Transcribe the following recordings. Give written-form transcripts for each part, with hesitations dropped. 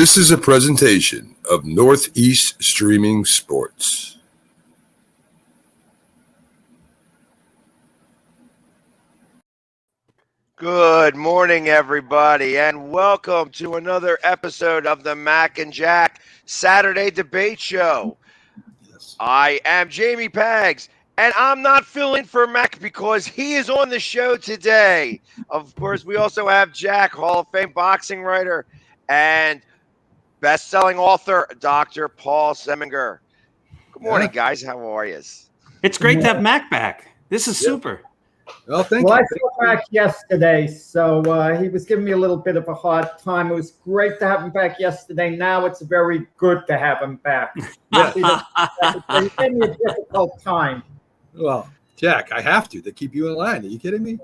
This is a presentation of Northeast Streaming Sports. Good morning, everybody, and welcome to another episode of the Mac and Jack Saturday Debate Show. Yes. I am Jamie Paggs, and I'm not filling for Mac because he is on the show today. Of course, we also have Jack, Hall of Fame boxing writer and best-selling author, Dr. Paul Seminger. Good morning, guys. How are you? It's great to have Mac back. This is super. Well, thank Well, you. I saw Mac yesterday, so he was giving me a little bit of a hard time. It was great to have him back yesterday. Now it's very good to have him back. He gave me a difficult time. Well, Jack, I have to keep you in line. Are you kidding me?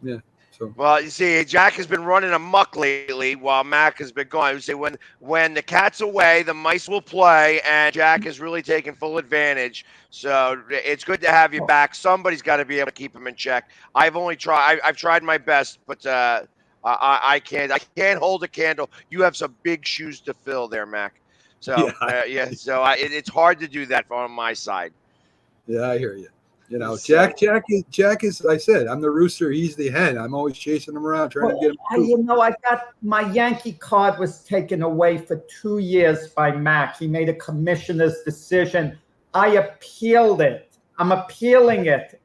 Yeah. So. Well, you see, Jack has been running amok lately while Mac has been gone. You see, when the cat's away, the mice will play, and Jack is really taking full advantage. So it's good to have you back. Somebody's got to be able to keep him in check. I've tried my best, but I can't hold a candle. You have some big shoes to fill there, Mac. So it's hard to do that on my side. Yeah, I hear you. You know, Jack is. I said, I'm the rooster. He's the hen. I'm always chasing him around, trying to get him. I got my Yankee card was taken away for 2 years by Mac. He made a commissioner's decision. I appealed it. I'm appealing it.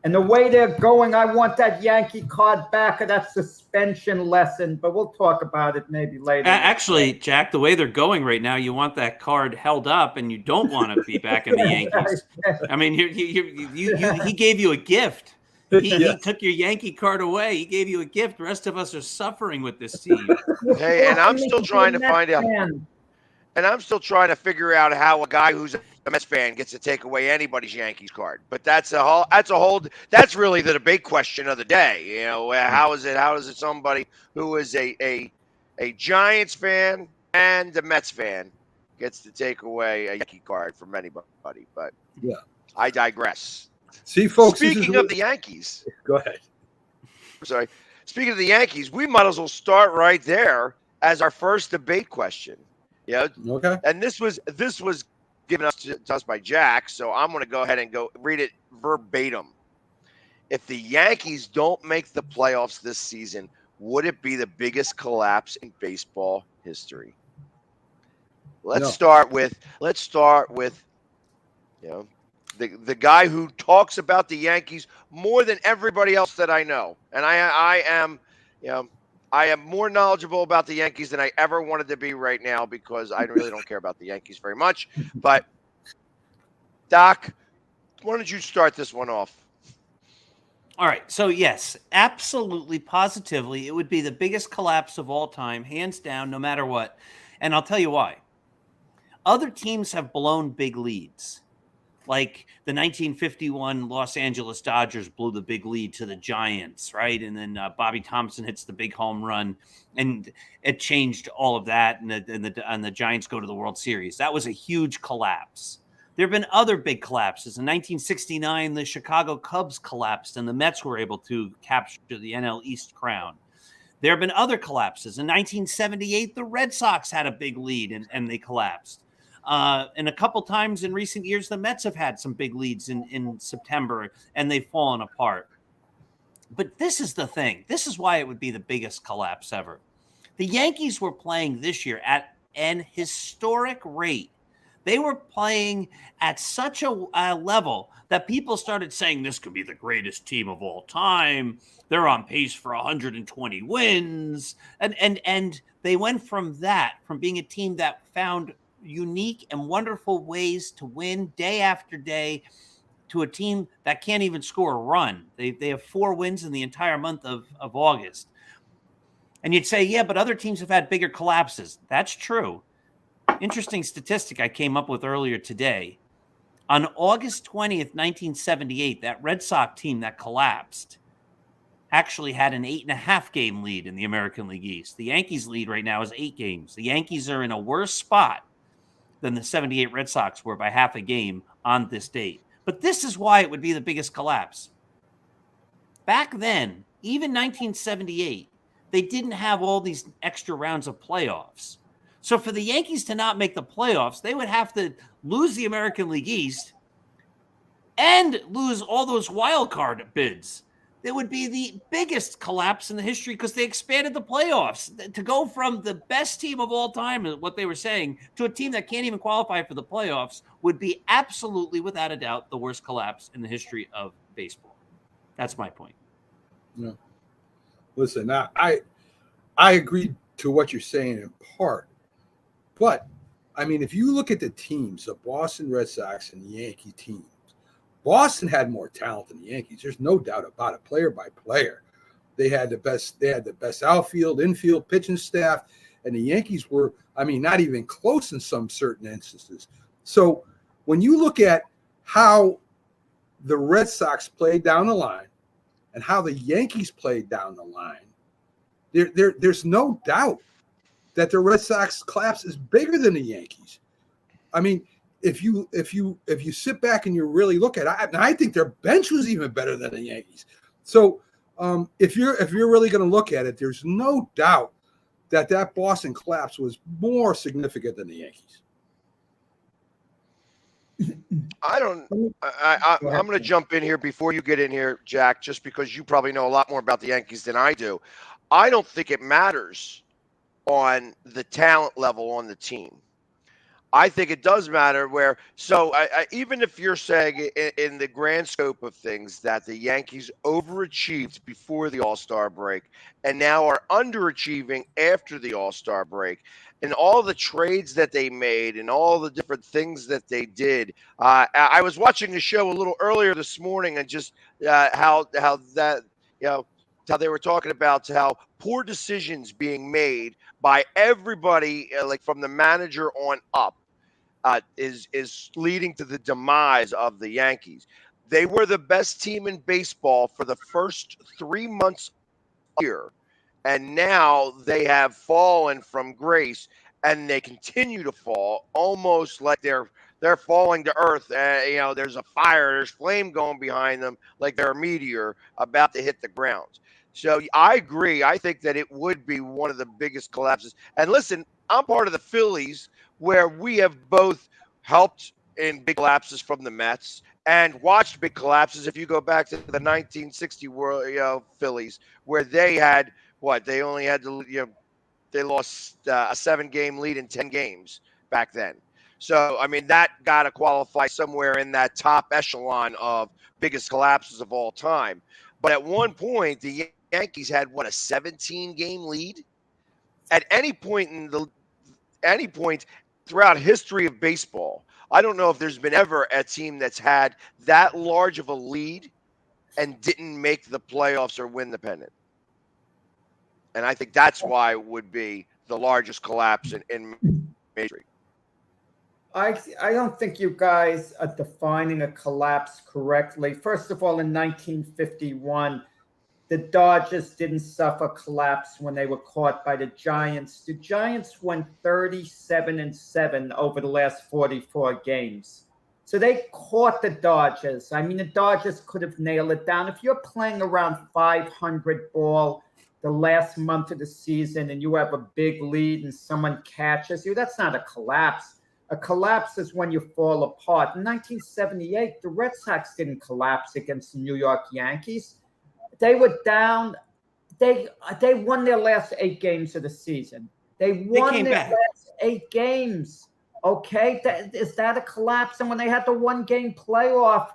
And the way they're going, I want that Yankee card back or that suspension lesson. But we'll talk about it maybe later. Actually, Jack, the way they're going right now, you want that card held up, and you don't want to be back in the Yankees. I mean, he gave you a gift. He took your Yankee card away. He gave you a gift. The rest of us are suffering with this team. Hey, and I'm still trying to find out. And I'm still trying to figure out how a guy who's a Mets fan gets to take away anybody's Yankees card. But that's really the debate question of the day. You know, how is it somebody who is a Giants fan and a Mets fan gets to take away a Yankee card from anybody? But yeah, I digress. See, folks. Speaking of the Yankees, go ahead. Sorry. Speaking of the Yankees, we might as well start right there as our first debate question. Yeah. Okay. And this was given us to us by Jack, so I'm going to go ahead and read it verbatim. If the Yankees don't make the playoffs this season, would it be the biggest collapse in baseball history? Let's start with you know, the guy who talks about the Yankees more than everybody else that I know, and I am more knowledgeable about the Yankees than I ever wanted to be right now because I really don't care about the Yankees very much. But, Doc, why don't you start this one off? All right. So, yes, absolutely, positively, it would be the biggest collapse of all time, hands down, no matter what. And I'll tell you why. Other teams have blown big leads. Like the 1951 Los Angeles Dodgers blew the big lead to the Giants, right? And then Bobby Thompson hits the big home run, and it changed all of that. And the Giants go to the World Series. That was a huge collapse. There have been other big collapses. In 1969, the Chicago Cubs collapsed, and the Mets were able to capture the NL East crown. There have been other collapses. In 1978, the Red Sox had a big lead, and they collapsed. And a couple times in recent years, the Mets have had some big leads in September, and they've fallen apart. But this is the thing. This is why it would be the biggest collapse ever. The Yankees were playing this year at an historic rate. They were playing at such a level that people started saying this could be the greatest team of all time. They're on pace for 120 wins. And they went from being a team that found unique and wonderful ways to win day after day to a team that can't even score a run. They have 4 wins in the entire month of August. And you'd say, yeah, but other teams have had bigger collapses. That's true. Interesting statistic I came up with earlier today. On August 20th, 1978, that Red Sox team that collapsed actually had an 8.5 game lead in the American League East. The Yankees lead right now is 8 games. The Yankees are in a worse spot than the 78 Red Sox were by half a game on this date. But this is why it would be the biggest collapse. Back then, even 1978, they didn't have all these extra rounds of playoffs. So for the Yankees to not make the playoffs, they would have to lose the American League East and lose all those wild card bids. It would be the biggest collapse in the history because they expanded the playoffs to go from the best team of all time, what they were saying, to a team that can't even qualify for the playoffs would be absolutely, without a doubt, the worst collapse in the history of baseball. That's my point. No. Listen, I agree to what you're saying in part, but I mean, if you look at the teams, the Boston Red Sox and the Yankee team, Boston had more talent than the Yankees. There's no doubt about it. Player by player, they had the best. They had the best outfield, infield, pitching staff, and the Yankees were, I mean, not even close in some certain instances. So when you look at how the Red Sox played down the line and how the Yankees played down the line, there's no doubt that the Red Sox collapse is bigger than the Yankees. I mean, if you sit back and you really look at it, I think their bench was even better than the Yankees. So if you're really going to look at it, there's no doubt that Boston collapse was more significant than the Yankees. I'm going to jump in here before you get in here, Jack, just because you probably know a lot more about the Yankees than I do. I don't think it matters on the talent level on the team. I think it does matter where, so even if you're saying in the grand scope of things that the Yankees overachieved before the All-Star break and now are underachieving after the All-Star break, and all the trades that they made and all the different things that they did, I was watching the show a little earlier this morning and just how that, how they were talking about how poor decisions being made by everybody, like from the manager on up. Is leading to the demise of the Yankees. They were the best team in baseball for the first 3 months of the year, and now they have fallen from grace, and they continue to fall, almost like they're falling to earth. There's a fire, there's flame going behind them, like they're a meteor about to hit the ground. So I agree. I think that it would be one of the biggest collapses. And listen, I'm part of the Phillies, where we have both helped in big collapses from the Mets and watched big collapses. If you go back to the 1960 World Phillies, where they had they only had to they lost a 7-game lead in 10 games back then. So I mean that got to qualify somewhere in that top echelon of biggest collapses of all time. But at one point, the Yankees had a 17-game lead. At any point throughout history of baseball, I don't know if there's been ever a team that's had that large of a lead and didn't make the playoffs or win the pennant. And I think that's why it would be the largest collapse in Major League. I don't think you guys are defining a collapse correctly. First of all, in 1951, the Dodgers didn't suffer collapse when they were caught by the Giants. The Giants went 37-7 over the last 44 games. So they caught the Dodgers. I mean, the Dodgers could have nailed it down. If you're playing around 500 ball the last month of the season and you have a big lead and someone catches you, that's not a collapse. A collapse is when you fall apart. In 1978, the Red Sox didn't collapse against the New York Yankees. They were down. They won their last 8 games of the season. They won their last 8 games. Okay, is that a collapse? And when they had the 1-game playoff,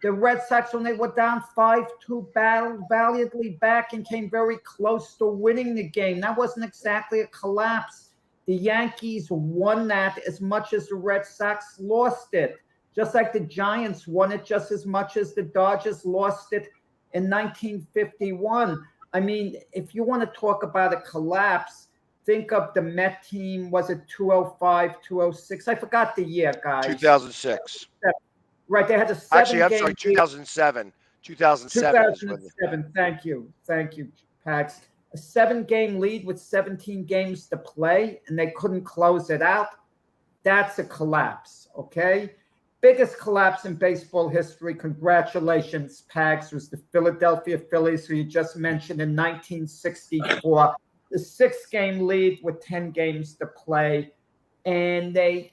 the Red Sox, when they were down 5-2, battled valiantly back and came very close to winning the game. That wasn't exactly a collapse. The Yankees won that as much as the Red Sox lost it. Just like the Giants won it just as much as the Dodgers lost it in 1951. I mean, if you want to talk about a collapse, think of the Met team. Was it 205, 206? I forgot the year, guys. 2006. Right, they had a 7-game. Actually, I'm sorry, 2007. 2007. Thank you, Pax. A 7-game lead with 17 games to play, and they couldn't close it out. That's a collapse, okay? Biggest collapse in baseball history. Congratulations, Pags, was the Philadelphia Phillies, who you just mentioned, in 1964. The 6-game lead with 10 games to play. and they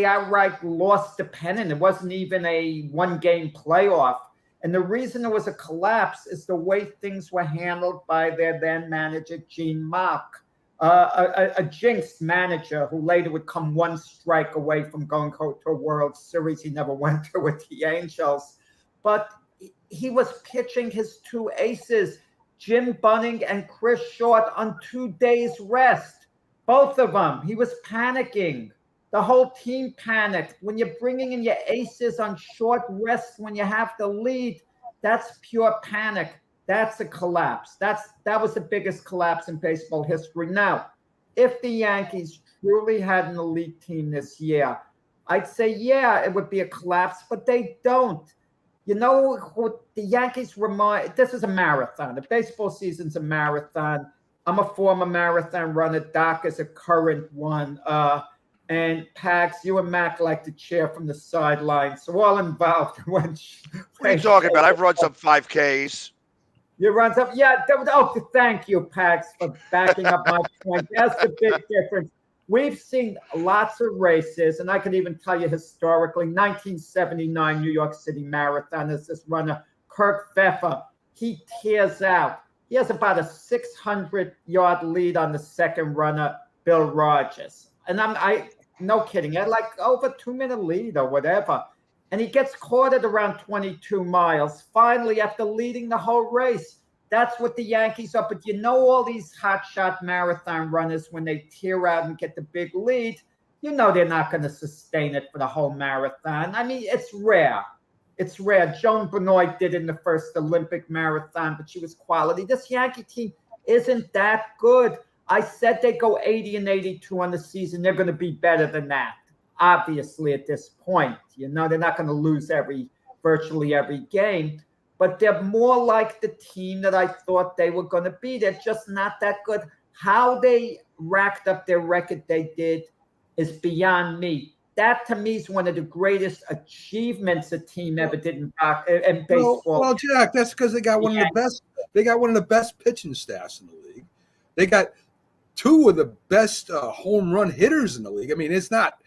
outright lost the pennant. It wasn't even a one-game playoff. And the reason it was a collapse is the way things were handled by their then manager, Gene Mock, a jinxed manager who later would come one strike away from going to a World Series. He never went to with the Angels. But he was pitching his two aces, Jim Bunning and Chris Short, on 2 days rest. Both of them. He was panicking. The whole team panicked. When you're bringing in your aces on short rest, when you have to lead, that's pure panic. That's a collapse. That was the biggest collapse in baseball history. Now, if the Yankees truly had an elite team this year, I'd say, yeah, it would be a collapse, but they don't. You know what the Yankees remind? This is a marathon. The baseball season's a marathon. I'm a former marathon runner. Doc is a current one. And Pax, you and Mac like to cheer from the sidelines. So all involved. What are you talking about? I've run some 5Ks. You run some, yeah. Oh, thank you, Pax, for backing up my point. That's the big difference. We've seen lots of races, and I can even tell you historically, 1979 New York City Marathon is this runner, Kirk Pfeffer. He tears out. He has about a 600-yard lead on the second runner, Bill Rodgers. And I no kidding, I had like over 2-minute lead or whatever. And he gets caught at around 22 miles. Finally, after leading the whole race, that's what the Yankees are. But you know, all these hotshot marathon runners, when they tear out and get the big lead, you know they're not going to sustain it for the whole marathon. I mean, it's rare. It's rare. Joan Benoit did in the first Olympic marathon, but she was quality. This Yankee team isn't that good. I said they go 80 and 82 on the season. They're going to be better than that, obviously, at this point. You know, they're not going to lose virtually every game, but they're more like the team that I thought they were going to be. They're just not that good. How they racked up their record they did is beyond me. That, to me, is one of the greatest achievements a team ever did in baseball. Well, Jack, that's because they got one of the best. They got one of the best pitching staffs in the league. They got two of the best home run hitters in the league. I mean, it's not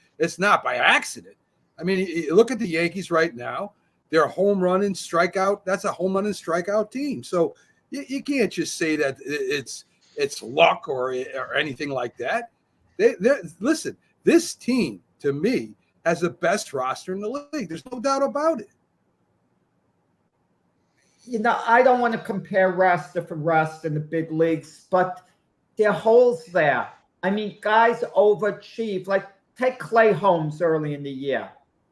by accident. I mean, you look at the Yankees right now. They're a home run and strikeout. That's a home run and strikeout team. So you can't just say that it's luck or anything like that. Listen, this team, to me, has the best roster in the league. There's no doubt about it. You know, I don't want to compare roster for roster in the big leagues, but there are holes there. I mean, guys overachieve. Like, take Clay Holmes early in the year.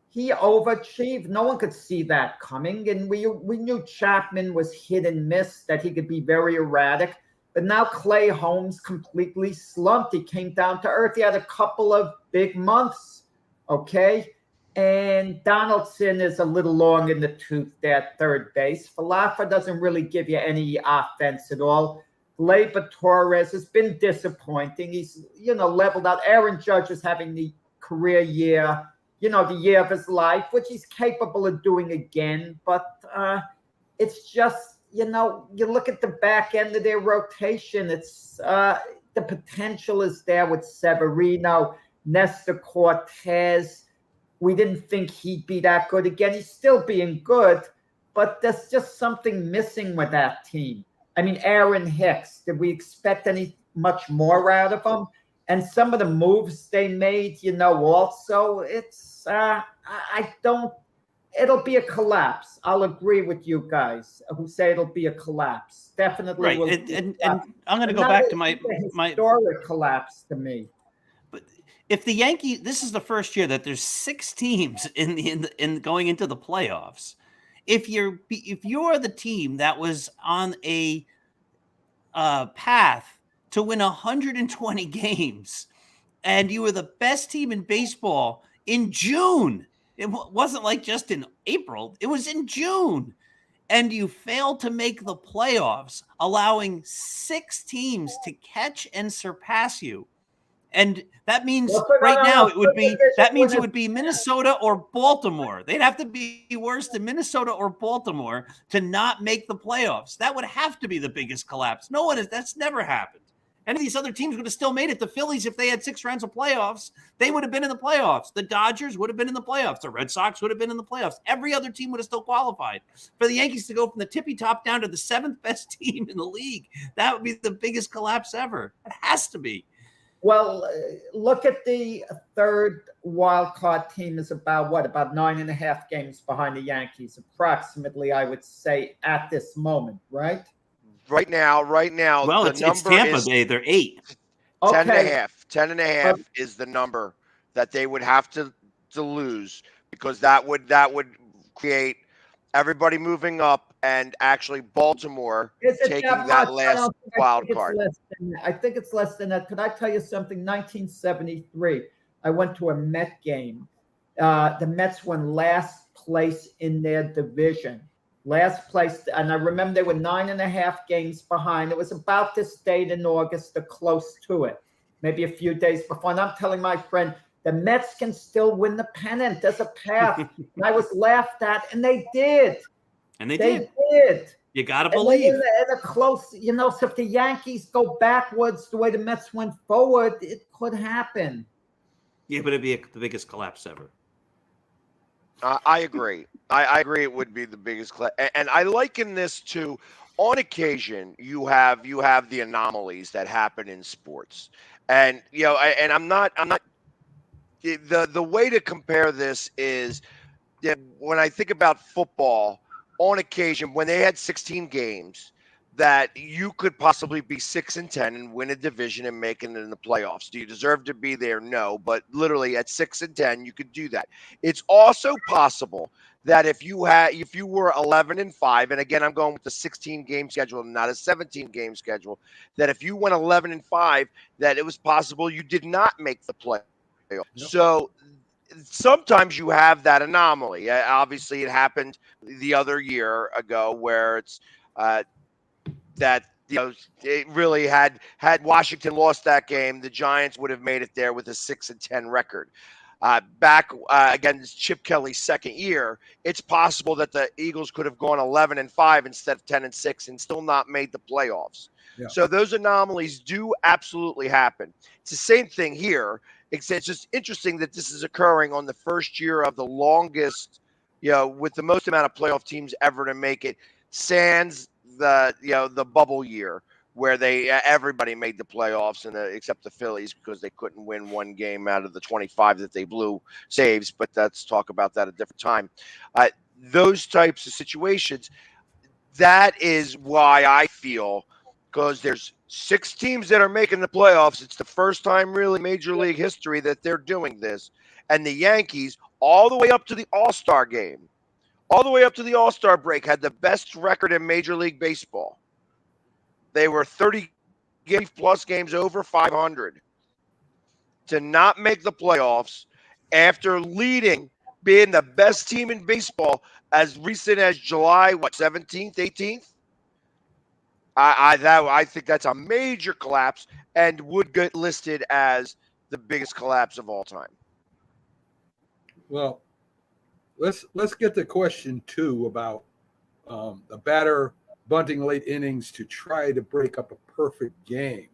He overachieved. No one could see that coming. And we knew Chapman was hit and miss, that he could be very erratic. But now Clay Holmes completely slumped. He came down to earth. He had a couple of big months, okay? And Donaldson is a little long in the tooth there at third base. Falafa doesn't really give you any offense at all. Gleyber Torres has been disappointing. He's, leveled out. Aaron Judge is having the career year, the year of his life, which he's capable of doing again. But it's just, you look at the back end of their rotation. It's the potential is there with Severino, Nestor Cortez. We didn't think he'd be that good again. He's still being good, but there's just something missing with that team. I mean, Aaron Hicks, did we expect much more out of him? And some of the moves they made, also, it's, it'll be a collapse. I'll agree with you guys who say it'll be a collapse. Definitely. Right. And I'm going to go back to my historic collapse to me. But if the Yankees, this is the first year that there's 6 teams in going into the playoffs. If you're the team that was on a path to win 120 games, and you were the best team in baseball in June, it wasn't like just in April, it was in June, and you failed to make the playoffs, allowing 6 teams to catch and surpass you. And that means it would be Minnesota or Baltimore. They'd have to be worse than Minnesota or Baltimore to not make the playoffs. That would have to be the biggest collapse. That's never happened. Any of these other teams would have still made it. The Phillies, if they had 6 rounds of playoffs, they would have been in the playoffs. The Dodgers would have been in the playoffs. The Red Sox would have been in the playoffs. Every other team would have still qualified. For the Yankees to go from the tippy top down to the 7th best team in the league, that would be the biggest collapse ever. It has to be. Well, look at the third wild card team is about 9.5 games behind the Yankees, approximately, I would say, at this moment, right? Right now, Well, the it's number Tampa is Bay. They're 8. 10 and a Okay. half. 10 and a half is the number that they would have to lose, because that would create everybody moving up, and actually Baltimore Is it taking that that much? last wild it's card. less than that. I think it's less than that. Could I tell you something? 1973, I went to a Met game. The Mets won last place in their division. Last place. And I remember they were 9.5 games behind. It was about this date in August or close to it, maybe a few days before. And I'm telling my friend, the Mets can still win the pennant. There's a path. And I was laughed at, and they did. And they They did. did. You got to And believe. in a close, so if the Yankees go backwards the way the Mets went forward, it could happen. Yeah, but it'd be the biggest collapse ever. I agree. I agree. It would be the biggest, and I liken this to, on occasion, you have the anomalies that happen in sports, and and I'm not. The way to compare this is that when I think about football, on occasion, when they had 16 games, that you could possibly be 6-10 and win a division and make it in the playoffs. Do you deserve to be there? No, but literally at 6-10, you could do that. It's also possible that if you were 11-5, and again, I'm going with the 16 game schedule, not a 17 game schedule, that if you went 11-5, that it was possible you did not make the playoffs. Yep. So sometimes you have that anomaly. Obviously, it happened the other year ago where it's that it really had Washington lost that game, the Giants would have made it there with a 6-10 record. Back against Chip Kelly's second year, it's possible that the Eagles could have gone 11-5 instead of 10-6 and still not made the playoffs. Yeah. So those anomalies do absolutely happen. It's the same thing here. It's just interesting that this is occurring on the first year of the longest, with the most amount of playoff teams ever to make it, sans the bubble year where everybody made the playoffs except the Phillies, because they couldn't win one game out of the 25 that they blew saves. But let's talk about that a different time. Those types of situations, that is why I feel, because there's 6 teams that are making the playoffs. It's the first time really Major League history that they're doing this. And the Yankees, all the way up to the All-Star game, all the way up to the All-Star break, had the best record in Major League Baseball. They were 30-plus games over 500. To not make the playoffs after being the best team in baseball as recent as July, 17th, 18th? I think that's a major collapse and would get listed as the biggest collapse of all time. Well, let's get to question 2 about the batter bunting late innings to try to break up a perfect game.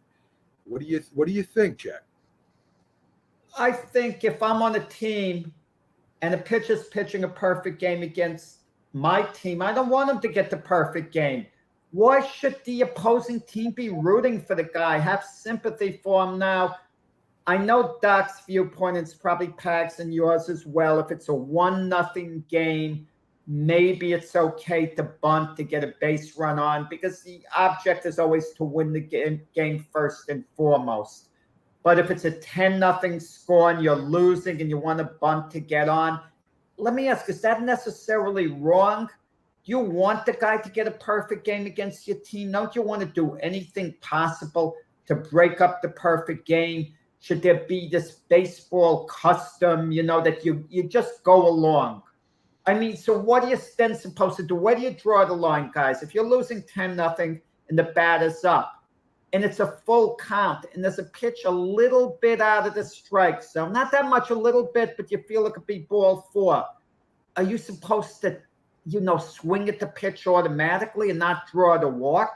What do you think, Jack? I think if I'm on a team and a pitcher's pitching a perfect game against my team, I don't want him to get the perfect game. Why should the opposing team be rooting for the guy? Have sympathy for him now. I know Doc's viewpoint, it's probably Pags and yours as well. If it's a 1-0 game, maybe it's okay to bunt to get a base run on, because the object is always to win the game first and foremost. But if it's a 10-0 score and you're losing and you want to bunt to get on, let me ask, is that necessarily wrong? Do you want the guy to get a perfect game against your team? Don't you want to do anything possible to break up the perfect game? Should there be this baseball custom, that you just go along? I mean, so what are you then supposed to do? Where do you draw the line, guys? If you're losing 10-0 and the batter's up and it's a full count and there's a pitch a little bit out of the strike zone, not that much, a little bit, but you feel it could be ball 4, are you supposed to, swing at the pitch automatically and not draw the walk?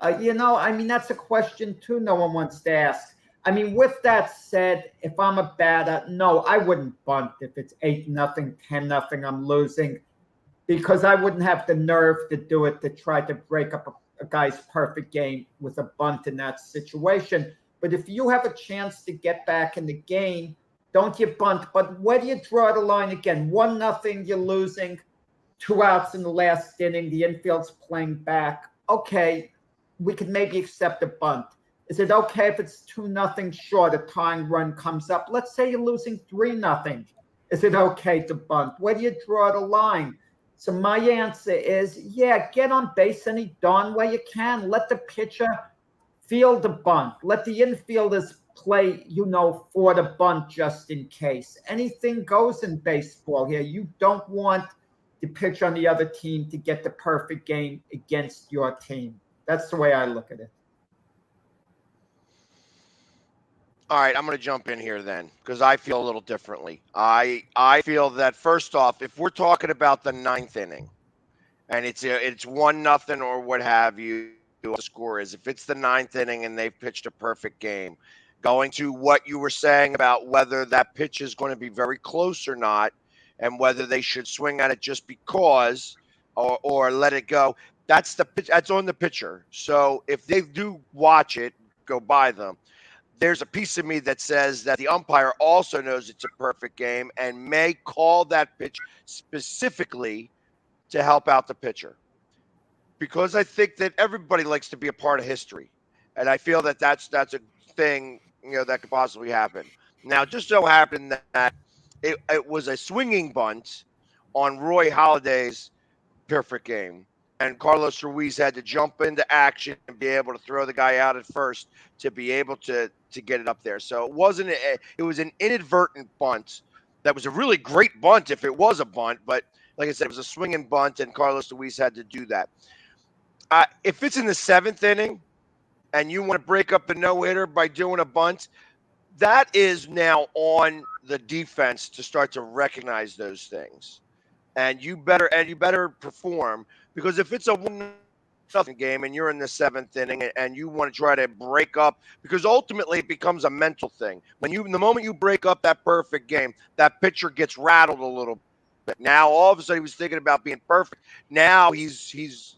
I mean, that's a question too no one wants to ask. I mean, with that said, if I'm a batter, no, I wouldn't bunt if it's 8-0, 10-0, I'm losing, because I wouldn't have the nerve to do it, to try to break up a guy's perfect game with a bunt in that situation. But if you have a chance to get back in the game, don't you bunt. But where do you draw the line again? 1-0, you're losing, 2 outs in the last inning, the infield's playing back. Okay, we could maybe accept a bunt. Is it okay if it's 2-0 short, a tying run comes up? Let's say you're losing 3-0. Is it okay to bunt? Where do you draw the line? So my answer is, yeah, get on base any darn way you can. Let the pitcher field the bunt. Let the infielders play, for the bunt just in case. Anything goes in baseball here. You don't want the pitcher on the other team to get the perfect game against your team. That's the way I look at it. All right, I'm going to jump in here then because I feel a little differently. I feel that first off, if we're talking about the 9th inning and it's 1-0 or what have you, the score is, if it's the 9th inning and they've pitched a perfect game, going to what you were saying about whether that pitch is going to be very close or not, and whether they should swing at it just because or let it go. That's the pitch. That's on the pitcher. So if they do watch it, go by them. There's a piece of me that says that the umpire also knows it's a perfect game and may call that pitch specifically to help out the pitcher. Because I think that everybody likes to be a part of history. And I feel that that's a thing, that could possibly happen. Now, it just so happened that it was a swinging bunt on Roy Halladay's perfect game. And Carlos Ruiz had to jump into action and be able to throw the guy out at first to be able to get it up there. So it was an inadvertent bunt. That was a really great bunt if it was a bunt, but like I said, it was a swinging bunt, and Carlos Ruiz had to do that. If it's in the 7th inning and you want to break up the no-hitter by doing a bunt, that is now on the defense to start to recognize those things. And you better perform, because if it's a 1-0 game and you're in the 7th inning and you want to try to break up, because ultimately it becomes a mental thing. The moment you break up that perfect game, that pitcher gets rattled a little bit. Now all of a sudden he was thinking about being perfect. Now he's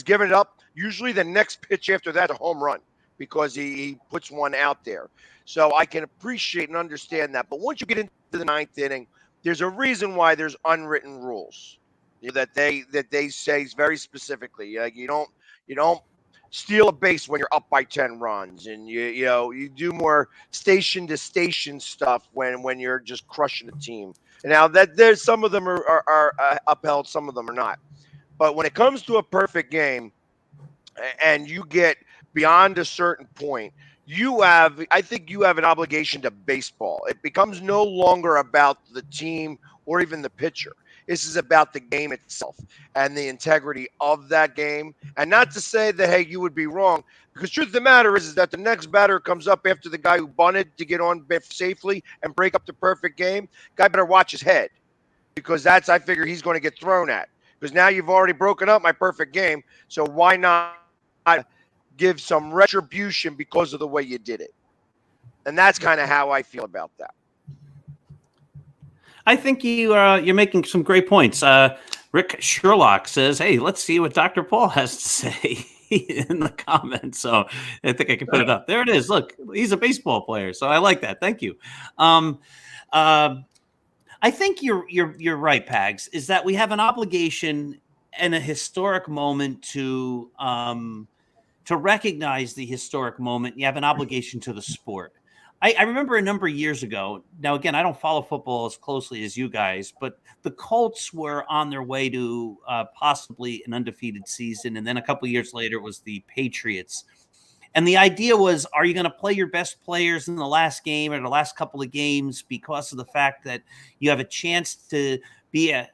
giving it up. Usually the next pitch after that is a home run because he puts one out there. So I can appreciate and understand that. But once you get into the 9th inning, there's a reason why there's unwritten rules that they say very specifically. Like you don't steal a base when you're up by 10 runs, and you do more station to station stuff when you're just crushing the team. And now that there's some of them are upheld, some of them are not. But when it comes to a perfect game, and you get beyond a certain point, I think you have an obligation to baseball. It becomes no longer about the team or even the pitcher. This is about the game itself and the integrity of that game. And not to say that, hey, you would be wrong, because truth of the matter is that the next batter comes up after the guy who bunted to get on safely and break up the perfect game. Guy better watch his head, because I figure he's going to get thrown at, because now you've already broken up my perfect game. So why not give some retribution because of the way you did it? And that's kind of how I feel about that. I think you're making some great points. Rick Sherlock says, "Hey, let's see what Dr. Paul has to say in the comments." So I think I can put it up. There it is. Look, he's a baseball player, so I like that. Thank you. I think you're right, Pags. Is that we have an obligation and a historic moment to recognize the historic moment. You have an obligation to the sport. I remember a number of years ago. Now, again, I don't follow football as closely as you guys, but the Colts were on their way to possibly an undefeated season. And then a couple of years later, it was the Patriots. And the idea was, are you going to play your best players in the last game or the last couple of games because of the fact that you have a chance to be a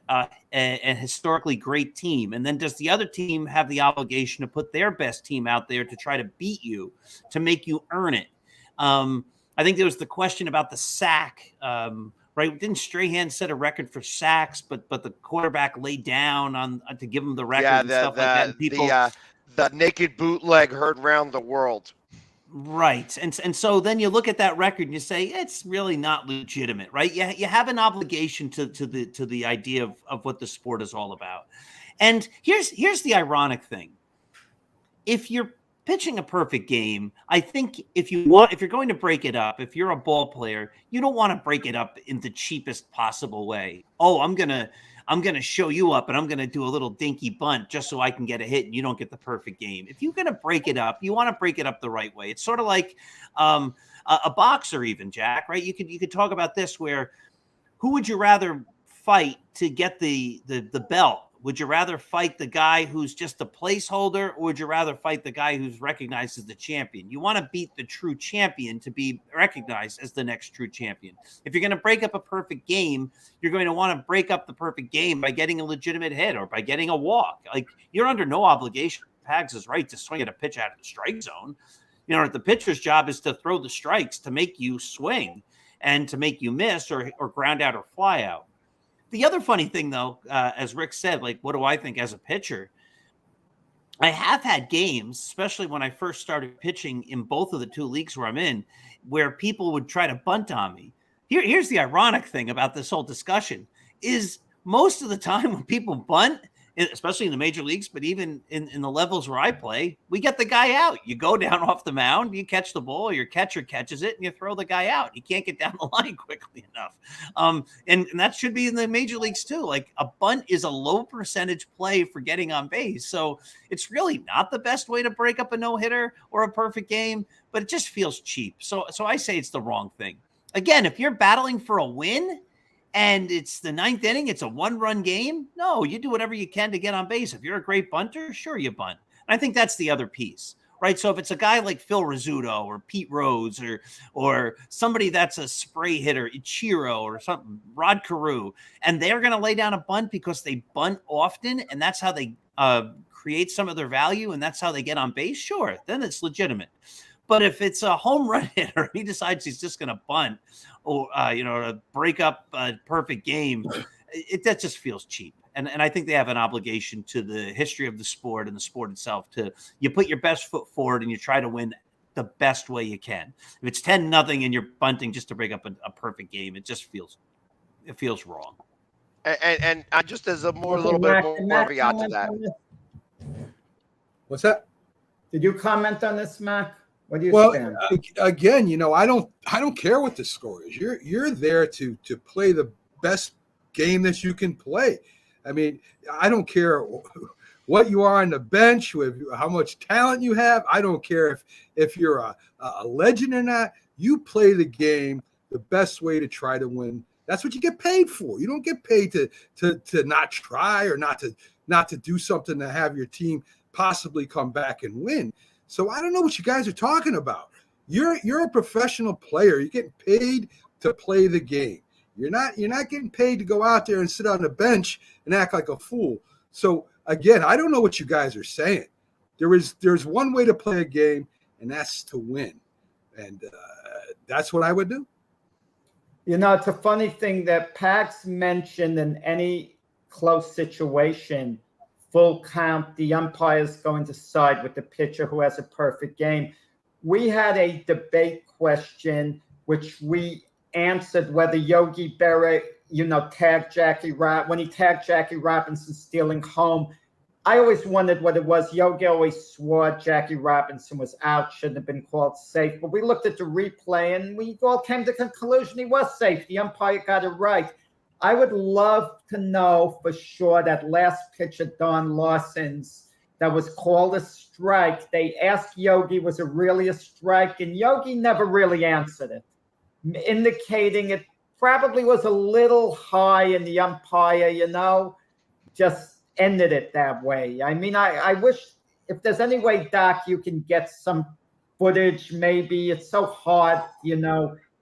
historically great team? And then does the other team have the obligation to put their best team out there to try to beat you, to make you earn it? I think there was the question about the sack, right? Didn't Strahan set a record for sacks, but the quarterback laid down to give him the record and stuff like that? And the naked bootleg heard round the world. Right. And so then you look at that record and you say, it's really not legitimate, right? You have an obligation to the idea of what the sport is all about. And here's the ironic thing. If you're pitching a perfect game, I think if you're going to break it up, if you're a ball player, you don't want to break it up in the cheapest possible way. Oh, I'm gonna show you up and I'm gonna do a little dinky bunt just so I can get a hit and you don't get the perfect game. If you're gonna break it up, you want to break it up the right way. It's sort of like a boxer, even, Jack, right? You could talk about this, where who would you rather fight to get the belt? Would you rather fight the guy who's just a placeholder, or would you rather fight the guy who's recognized as the champion? You want to beat the true champion to be recognized as the next true champion. If you're going to break up a perfect game, you're going to want to break up the perfect game by getting a legitimate hit or by getting a walk. Like, you're under no obligation. Pags is right to swing at a pitch out of the strike zone. You know, the pitcher's job is to throw the strikes to make you swing and to make you miss or ground out or fly out. The other funny thing, though, as Rick said, like, what do I think as a pitcher? I have had games, especially when I first started pitching in both of the two leagues where I'm in, where people would try to bunt on me. Here's the ironic thing about this whole discussion is most of the time when people bunt, especially in the major leagues, but even in the levels where I play, we get the guy out. You go down off the mound, you catch the ball, your catcher catches it, and you throw the guy out. You can't get down the line quickly enough. And that should be in the major leagues too. Like, a bunt is a low percentage play for getting on base. So it's really not the best way to break up a no-hitter or a perfect game, but it just feels cheap. So I say it's the wrong thing. Again, if you're battling for a win, and it's the ninth inning, it's a one-run game, no, you do whatever you can to get on base. If you're a great bunter, sure, you bunt. And I think that's the other piece, right? So if it's a guy like Phil Rizzuto or Pete Rose or somebody that's a spray hitter, Ichiro or something, Rod Carew, and they're going to lay down a bunt because they bunt often, and that's how they create some of their value, and that's how they get on base, sure, then it's legitimate. But if it's a home run hitter, he decides he's just going to bunt or, to break up a perfect game, that just feels cheap. And I think they have an obligation to the history of the sport and the sport itself you put your best foot forward and you try to win the best way you can. If it's 10-0 and you're bunting just to break up a perfect game, it feels wrong. And just as a little bit more caveat to that. What's that? Did you comment on this, Mac? What do you think? Again, I don't care what the score is. You're there to play the best game that you can play. I mean, I don't care what you are on the bench, with how much talent you have. I don't care if you're a legend or not. You play the game the best way to try to win. That's what you get paid for. You don't get paid to not try or not to do something to have your team possibly come back and win. So I don't know what you guys are talking about. You're a professional player. You're getting paid to play the game. You're not getting paid to go out there and sit on the bench and act like a fool. So again, I don't know what you guys are saying. There's one way to play a game, and that's to win. And that's what I would do. It's a funny thing that Pax mentioned in any close situation, full count, the umpire is going to side with the pitcher who has a perfect game. We had a debate question, which we answered whether Yogi Berra, tagged when he tagged Jackie Robinson stealing home. I always wondered what it was. Yogi always swore Jackie Robinson was out, shouldn't have been called safe. But we looked at the replay and we all came to the conclusion he was safe. The umpire got it right. I would love to know for sure that last pitch of Don Lawson's that was called a strike. They asked Yogi, was it really a strike? And Yogi never really answered it, indicating it probably was a little high and the umpire, just ended it that way. I mean, I wish if there's any way, Doc, you can get some footage, maybe. It's so hard,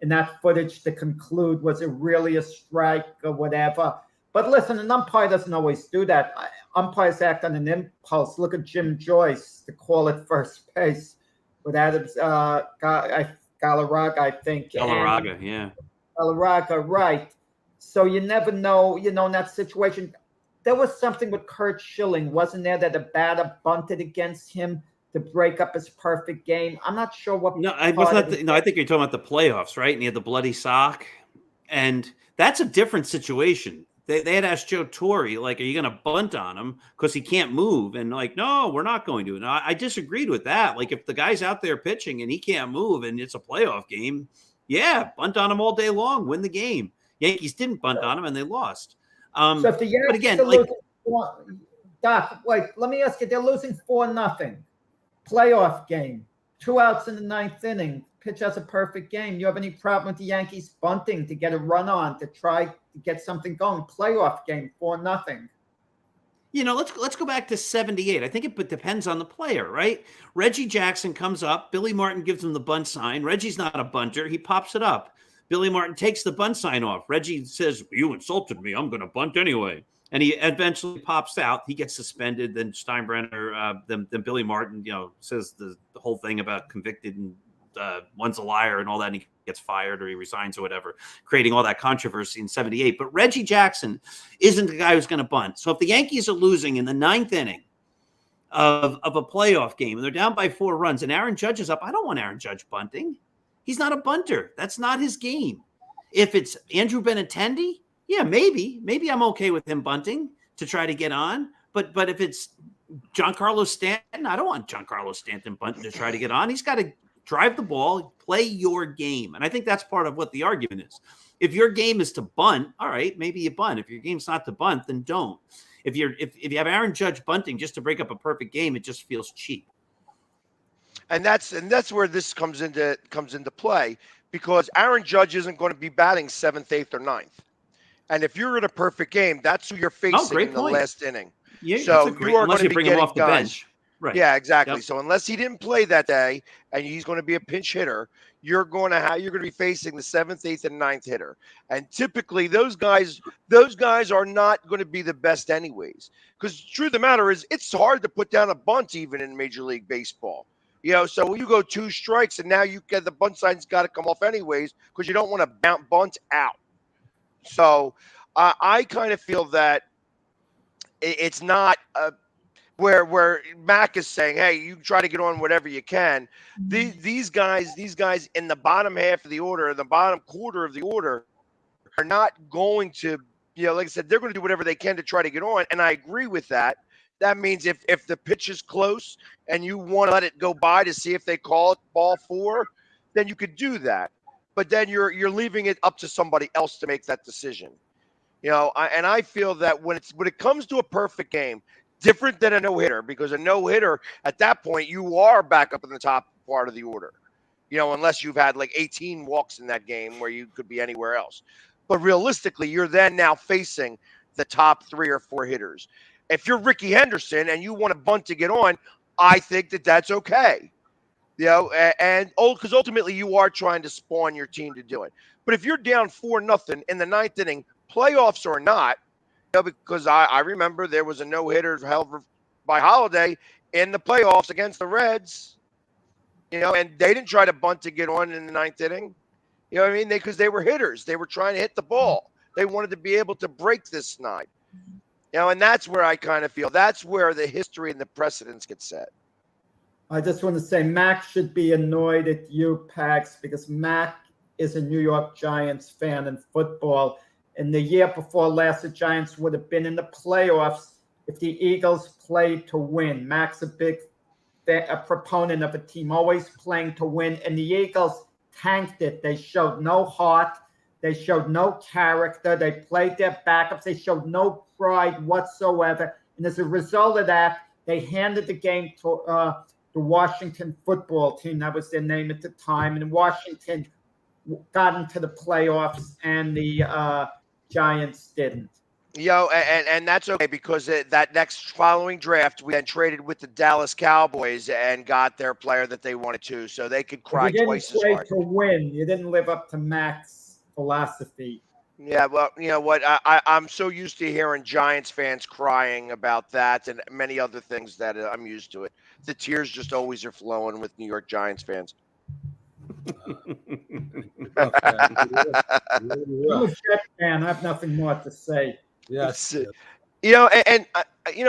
in that footage to conclude, was it really a strike or whatever. But listen, an umpire doesn't always do that. Umpires act on an impulse. Look at Jim Joyce to call it first base with Adams, Galarraga, I think. Galarraga, yeah. Galarraga, right. So you never know, in that situation. there was something with Kurt Schilling, wasn't there, that a batter bunted against him to break up his perfect game? I'm not sure what. No, I was not. No, I think you're talking about the playoffs, right? And he had the bloody sock, and that's a different situation. They had asked Joe Torre, like, are you going to bunt on him because he can't move? And like, no, we're not going to. And I disagreed with that. Like, if the guy's out there pitching and he can't move and it's a playoff game, yeah, bunt on him all day long, win the game. Yankees didn't bunt on him and they lost. So if the Yankees but again, are like, losing Doc, wait, let me ask you, they're losing 4-0. Playoff game, 2 outs in the 9th inning. Pitch has a perfect game. You have any problem with the Yankees bunting to get a run on to try to get something going? Playoff game, 4-0. Let's go back to 78. I think it depends on the player, right? Reggie Jackson comes up. Billy Martin gives him the bunt sign. Reggie's not a bunter. He pops it up. Billy Martin takes the bunt sign off. Reggie says, you insulted me. I'm going to bunt anyway. And he eventually pops out. He gets suspended. Then Steinbrenner, then Billy Martin, says the whole thing about convicted and one's a liar and all that, and he gets fired or he resigns or whatever, creating all that controversy in 78. But Reggie Jackson isn't the guy who's going to bunt. So if the Yankees are losing in the 9th inning of a playoff game and they're down by 4 runs and Aaron Judge is up, I don't want Aaron Judge bunting. He's not a bunter. That's not his game. If it's Andrew Benintendi, yeah, maybe I'm okay with him bunting to try to get on. But if it's Giancarlo Stanton, I don't want Giancarlo Stanton bunting to try to get on. He's got to drive the ball, play your game. And I think that's part of what the argument is. If your game is to bunt, all right, maybe you bunt. If your game's not to bunt, then don't. If you have Aaron Judge bunting just to break up a perfect game, it just feels cheap. And that's where this comes into play, because Aaron Judge isn't going to be batting 7th, 8th, or 9th. And if you're in a perfect game, that's who you're facing in the last inning. Yeah, so you are going to bring be him off the guys, bench. Right. Yeah, exactly. Yep. So unless he didn't play that day and he's going to be a pinch hitter, you're going to be facing the 7th, 8th, and 9th hitter. And typically those guys are not going to be the best anyways. Because the truth of the matter is, it's hard to put down a bunt even in Major League Baseball. So when you go 2 strikes and now you get the bunt sign's got to come off anyways because you don't want to bunt out. So I kind of feel that it's not where Mac is saying, hey, you try to get on whatever you can. These guys in the bottom half of the order, the bottom quarter of the order, are not going to, like I said, they're going to do whatever they can to try to get on. And I agree with that. That means if the pitch is close and you want to let it go by to see if they call it ball 4, then you could do that. But then you're leaving it up to somebody else to make that decision. And I feel that when it comes to a perfect game, different than a no-hitter, because a no-hitter at that point you are back up in the top part of the order. Unless you've had like 18 walks in that game where you could be anywhere else. But realistically, you're then now facing the top 3 or 4 hitters. If you're Ricky Henderson and you want to bunt to get on, I think that's okay. And because ultimately you are trying to spawn your team to do it. But if you're down 4-0 in the 9th inning, playoffs or not, because I remember there was a no-hitter held by Holiday in the playoffs against the Reds, and they didn't try to bunt to get on in the 9th inning. You know what I mean? Because they were hitters. They were trying to hit the ball. They wanted to be able to break this snide. And that's where I kind of feel that's where the history and the precedents get set. I just want to say Mac should be annoyed at you, Pax, because Mac is a New York Giants fan in football. And the year before last, the Giants would have been in the playoffs if the Eagles played to win. Mac's a proponent of a team always playing to win. And the Eagles tanked it. They showed no heart. They showed no character. They played their backups. They showed no pride whatsoever. And as a result of that, they handed the game to the Washington football team. That was their name at the time. And Washington got into the playoffs, and the Giants didn't. And that's okay, because that next following draft, we then traded with the Dallas Cowboys and got their player that they wanted to, so they could cry twice as hard. You didn't play to win. You didn't live up to Mac's philosophy. Yeah, well, you know what? I'm so used to hearing Giants fans crying about that and many other things that I'm used to it. The tears just always are flowing with New York Giants fans. I'm a Jet fan. I have nothing more to say. Yes. You know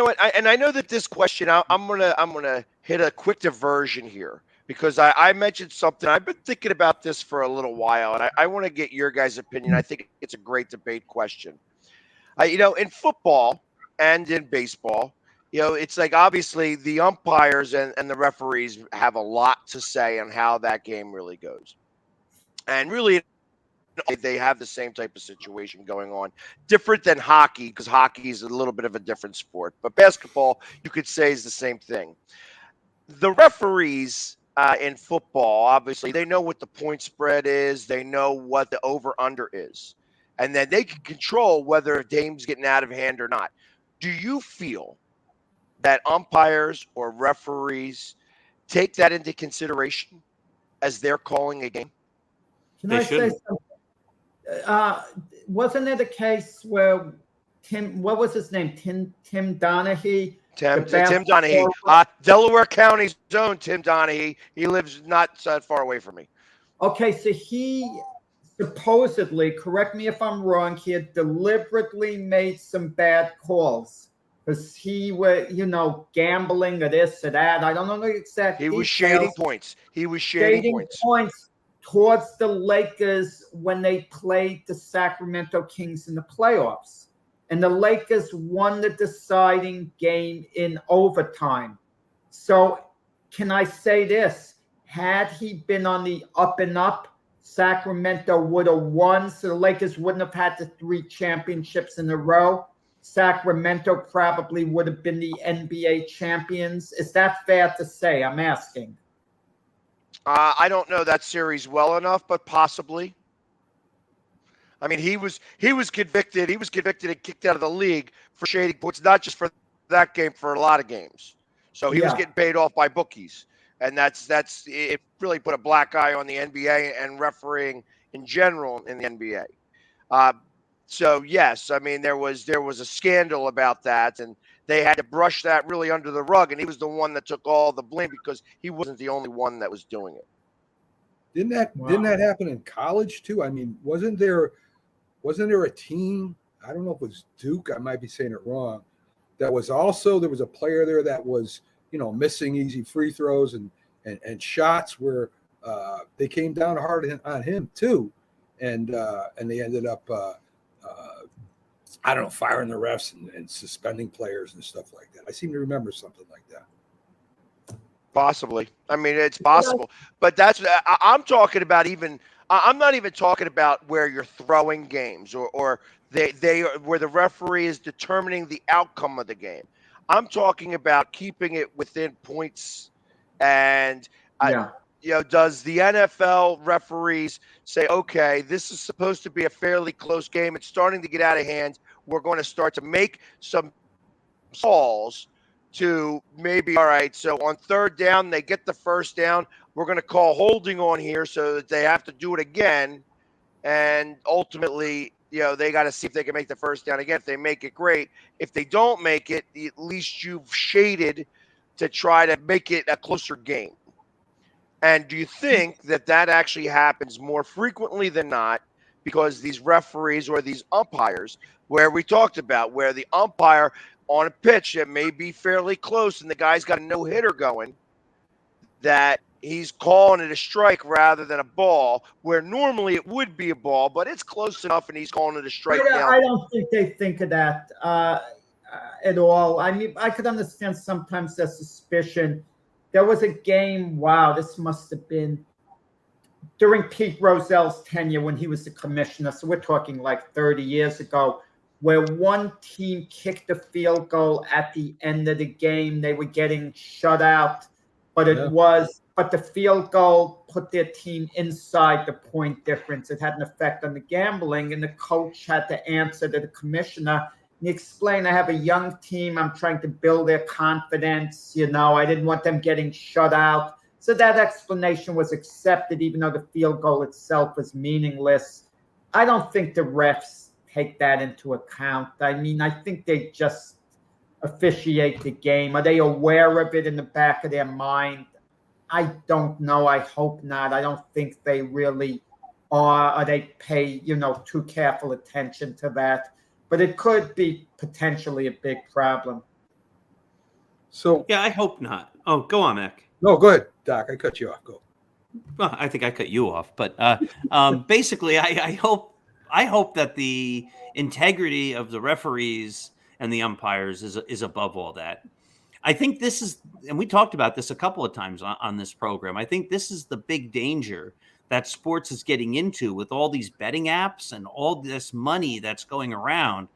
what? I know that this question, I'm gonna hit a quick diversion here because I mentioned something. I've been thinking about this for a little while, and I want to get your guys' opinion. I think it's a great debate question. In football and in baseball, it's like obviously the umpires and the referees have a lot to say on how that game really goes. And really, they have the same type of situation going on. Different than hockey, because hockey is a little bit of a different sport. But basketball, you could say, is the same thing. The referees in football, obviously, they know what the point spread is, they know what the over under is, and then they can control whether a game's getting out of hand or not. Do you feel that umpires or referees take that into consideration as they're calling a game? Can They I say shouldn't. something? Wasn't it a case where what was his name? Tim Donaghy, the Tim Donaghy, basketball. Delaware County's own Tim Donaghy. He lives not that far away from me. Okay, so he supposedly, correct me if I'm wrong, he had deliberately made some bad calls because he was, gambling or this or that. I don't know the exact He was details. shading points. He was shading points towards the Lakers when they played the Sacramento Kings in the playoffs. And the Lakers won the deciding game in overtime. So can I say this? Had he been on the up and up, Sacramento would have won. So the Lakers wouldn't have had the 3 championships in a row. Sacramento probably would have been the NBA champions. Is that fair to say? I'm asking. I don't know that series well enough, but possibly. I mean, he was convicted. He was convicted and kicked out of the league for shading points, not just for that game, for a lot of games. So he was getting paid off by bookies, and that's it. Really put a black eye on the NBA and refereeing in general in the NBA. So yes, I mean there was a scandal about that, and they had to brush that really under the rug, and he was the one that took all the blame because he wasn't the only one that was doing it. Didn't that happen in college too? I mean, wasn't there a team? I don't know if it was Duke. I might be saying it wrong. That was also there was a player there that was missing easy free throws and shots where they came down hard on him too, and they ended up I don't know, firing the refs and suspending players and stuff like that. I seem to remember something like that. Possibly. I mean, it's possible, but I'm talking about. I'm not even talking about where you're throwing games or they where the referee is determining the outcome of the game. I'm talking about keeping it within points. And does the NFL referees say, okay, this is supposed to be a fairly close game. It's starting to get out of hand. We're going to start to make some calls to maybe, all right, so on 3rd down, they get the 1st down. We're going to call holding on here so that they have to do it again. And ultimately, they got to see if they can make the 1st down again. If they make it, great. If they don't make it, at least you've shaded to try to make it a closer game. And do you think that actually happens more frequently than not because these referees or these umpires, where we talked about, where the umpire on a pitch that may be fairly close and the guy's got a no-hitter going, that he's calling it a strike rather than a ball, where normally it would be a ball, but it's close enough and he's calling it a strike now? I don't think they think of that at all. I mean, I could understand sometimes the suspicion. There was a game, wow, this must have been during Pete Rozell's tenure when he was the commissioner. So we're talking like 30 years ago, where one team kicked a field goal at the end of the game. They were getting shut out, but but the field goal put their team inside the point difference. It had an effect on the gambling, and the coach had to answer to the commissioner. And he explained, I have a young team. I'm trying to build their confidence. I didn't want them getting shut out. So that explanation was accepted, even though the field goal itself was meaningless. I don't think the refs take that into account. I mean, I think they just officiate the game. Are they aware of it in the back of their mind? I don't know. I hope not. I don't think they really are. Or they pay, too careful attention to that. but it could be potentially a big problem. So Yeah, I hope not. Oh, go on, Mac. no, go ahead, Doc. I cut you off. Go. Well, I think I cut you off, but basically, I hope that the integrity of the referees and the umpires is above all that. I think this is, and we talked about this a couple of times on this program. I think this is the big danger that sports is getting into with all these betting apps and all this money that's going around,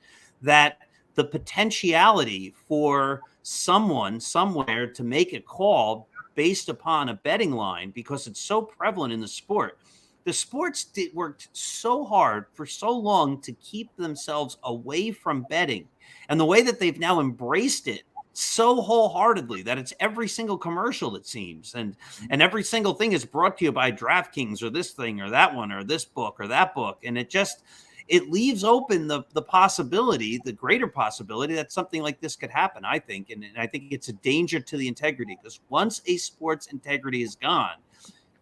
that the potentiality for someone somewhere to make a call based upon a betting line, because it's so prevalent in the sport. The sports worked so hard for so long to keep themselves away from betting. And the way that they've now embraced it so wholeheartedly that it's every single commercial, it seems, and every single thing is brought to you by DraftKings or this thing or that one or this book or that book, and it leaves open the possibility, the greater possibility, that something like this could happen, I think, and I think it's a danger to the integrity, because once a sport's integrity is gone,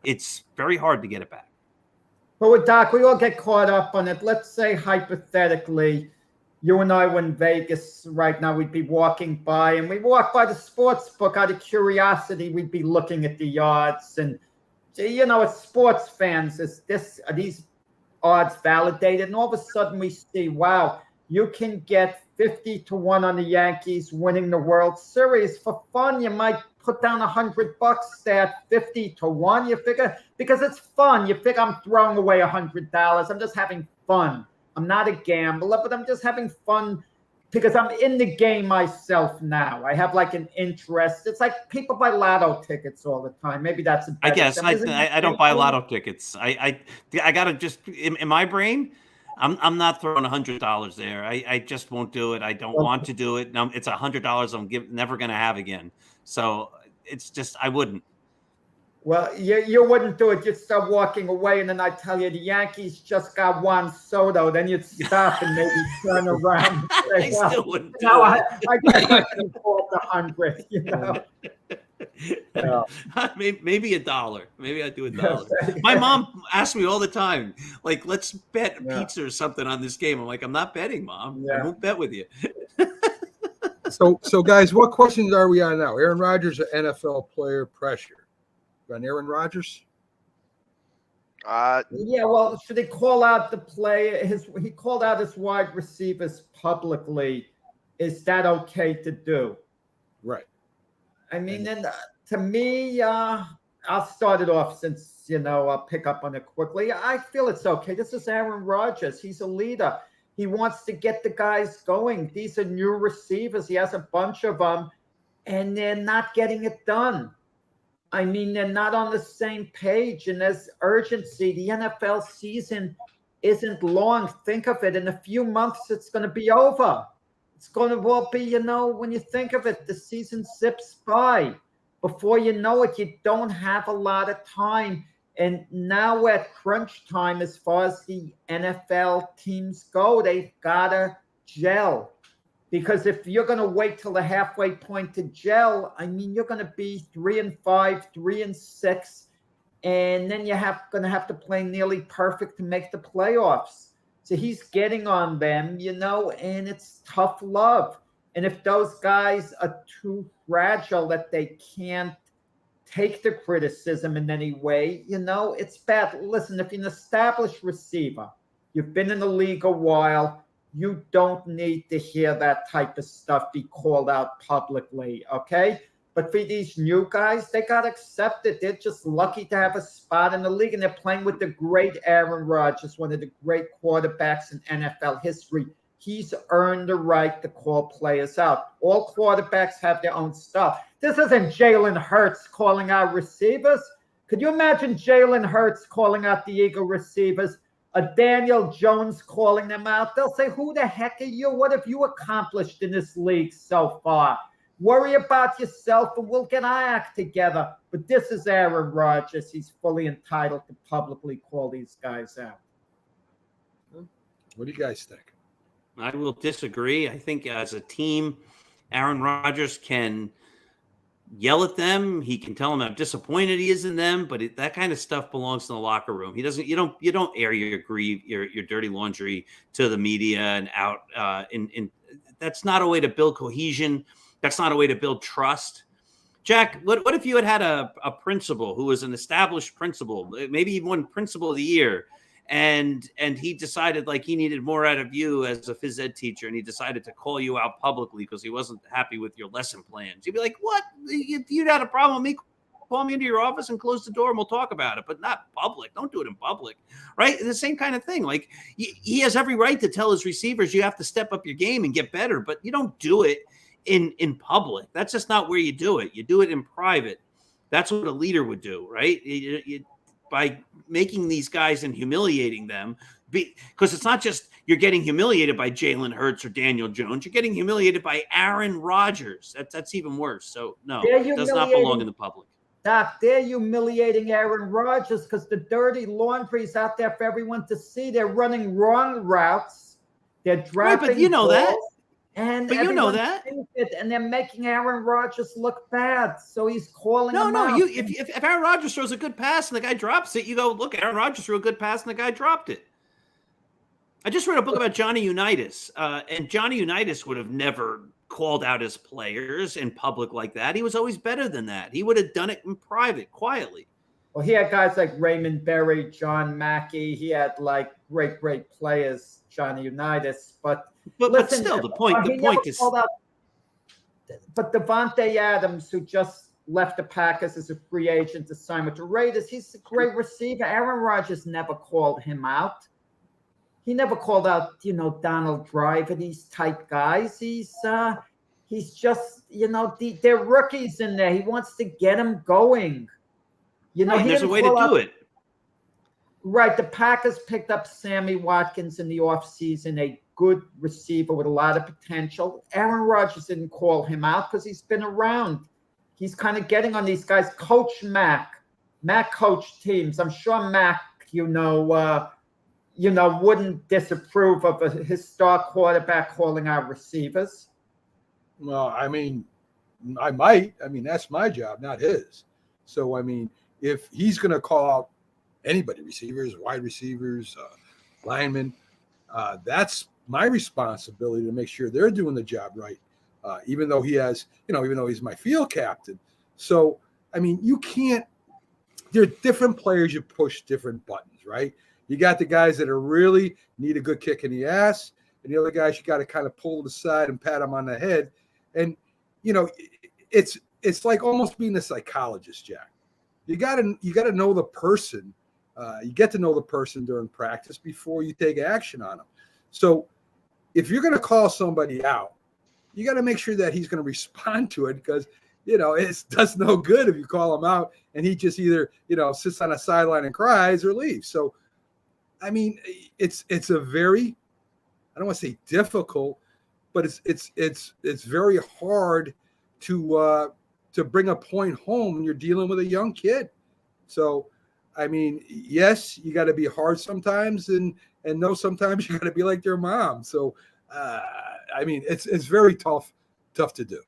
it's very hard to get it back. But with Doc, we all get caught up on it. Let's say hypothetically, you and I were in Vegas right now, we'd be walking by, and we walk by the sports book out of curiosity. We'd be looking at the odds, and as sports fans, are these odds validated? And all of a sudden we see, wow, you can get 50-1 on the Yankees winning the World Series. For fun, you might put down $100 at 50-1. You figure, because it's fun, you figure I'm throwing away $100. I'm just having fun. I'm not a gambler, but I'm just having fun because I'm in the game myself now. I have like an interest. It's like people buy lotto tickets all the time. Maybe that's a I guess I don't buy lotto tickets. I gotta just, in my brain, I'm not throwing $100 there. I just won't do it. I don't want to do it. It's $100 I'm never gonna have again. So it's just, I wouldn't. Well, you wouldn't do it. You'd start walking away, and then I tell you the Yankees just got Juan Soto. Then you'd stop and maybe turn around. And say, I still wouldn't do I guess I it. can afford the 100. Yeah. Maybe $1. Maybe I'd do $1. My mom asks me all the time, like, let's bet pizza or something on this game. I'm like, I'm not betting, Mom. I won't bet with you. So guys, what questions are we on now? Aaron Rodgers or NFL player pressure? On Aaron Rodgers? Well, should they call out the play? He called out his wide receivers publicly. Is that okay to do? Right. I mean, and to me, I'll start it off since, I'll pick up on it quickly. I feel it's okay. This is Aaron Rodgers. He's a leader. He wants to get the guys going. These are new receivers. He has a bunch of them, and they're not getting it done. I mean, they're not on the same page, and there's urgency. The NFL season isn't long. Think of it. In a few months, it's going to be over. It's going to all be, when you think of it, the season zips by. Before you know it, you don't have a lot of time. And now we're at crunch time as far as the NFL teams go. They've got to gel. Because if you're going to wait till the halfway point to gel, I mean, you're going to be 3-5, 3-6, and then you're going to have to play nearly perfect to make the playoffs. So he's getting on them, and it's tough love. And if those guys are too fragile that they can't take the criticism in any way, it's bad. Listen, if you're an established receiver, you've been in the league a while, you don't need to hear that type of stuff be called out publicly, okay? But for these new guys, they got to accept it. They're just lucky to have a spot in the league, and they're playing with the great Aaron Rodgers, one of the great quarterbacks in NFL history. He's earned the right to call players out. All quarterbacks have their own stuff. This isn't Jalen Hurts calling out receivers. Could you imagine Jalen Hurts calling out the Eagle receivers? Daniel Jones calling them out? They'll say, who the heck are you? What have you accomplished in this league so far? Worry about yourself, and we'll get our act together. But this is Aaron Rodgers. He's fully entitled to publicly call these guys out. What do you guys think? I will disagree. I think as a team, Aaron Rodgers can yell at them. He can tell them how disappointed he is in them, but that kind of stuff belongs in the locker room. He doesn't. You don't air your dirty laundry to the media and out. That's not a way to build cohesion. That's not a way to build trust. Jack, what if you had a principal who was an established principal, maybe even won principal of the year, and he decided like he needed more out of you as a phys ed teacher, and he decided to call you out publicly because he wasn't happy with your lesson plans? You'd be like, what? You had a problem with me? Call me into your office and close the door and we'll talk about it, but not public. Don't do it in public, right? The same kind of thing. Like he has every right to tell his receivers, you have to step up your game and get better, but you don't do it in public. That's just not where you do it. You do it in private. That's what a leader would do, right? By making these guys and humiliating them, because it's not just you're getting humiliated by Jalen Hurts or Daniel Jones. You're getting humiliated by Aaron Rodgers. That's even worse. So no, it does not belong in the public. Doc, they're humiliating Aaron Rodgers because the dirty laundry's out there for everyone to see. They're running wrong routes. They're dropping but you know balls. that. And you know that, and they're making Aaron Rodgers look bad, so he's calling him out. If Aaron Rodgers throws a good pass and the guy drops it, you go, look, Aaron Rodgers threw a good pass and the guy dropped it. I just read a book about Johnny Unitas, and Johnny Unitas would have never called out his players in public like that. He was always better than that. He would have done it in private, quietly. Well, he had guys like Raymond Berry, John Mackey. He had like great players, Johnny Unitas, but still, the point is. But Devontae Adams, who just left the Packers as a free agent to sign with the Raiders, he's a great receiver. Aaron Rodgers never called him out. He never called out, Donald Driver, these type guys. He's just, they're rookies in there. He wants to get them going. There's a way to do it. Right. The Packers picked up Sammy Watkins in the offseason, a good receiver with a lot of potential. Aaron Rodgers didn't call him out because he's been around. He's kind of getting on these guys. Coach Mac coached teams. I'm sure Mac, wouldn't disapprove of his star quarterback calling out receivers. Well, I mean, I might. I mean, that's my job, not his. So, I mean, if he's going to call out anybody, receivers, wide receivers, linemen, that's my responsibility to make sure they're doing the job right. Even though even though he's my field captain. So, I mean, you can't, there are different players, you push different buttons, right? You got the guys that are really need a good kick in the ass, and the other guys you got to kind of pull to the side and pat them on the head. And, it's like almost being a psychologist, Jack. You got to know the person. You get to know the person during practice before you take action on them. So if you're going to call somebody out, you got to make sure that he's going to respond to it, because, it does no good if you call him out and he just either, sits on a sideline and cries or leaves. So, I mean, it's a very, I don't want to say difficult, but it's very hard to bring a point home when you're dealing with a young kid. So, I mean, yes, you got to be hard sometimes, and no, sometimes you got to be like their mom. So, I mean, it's very tough to do.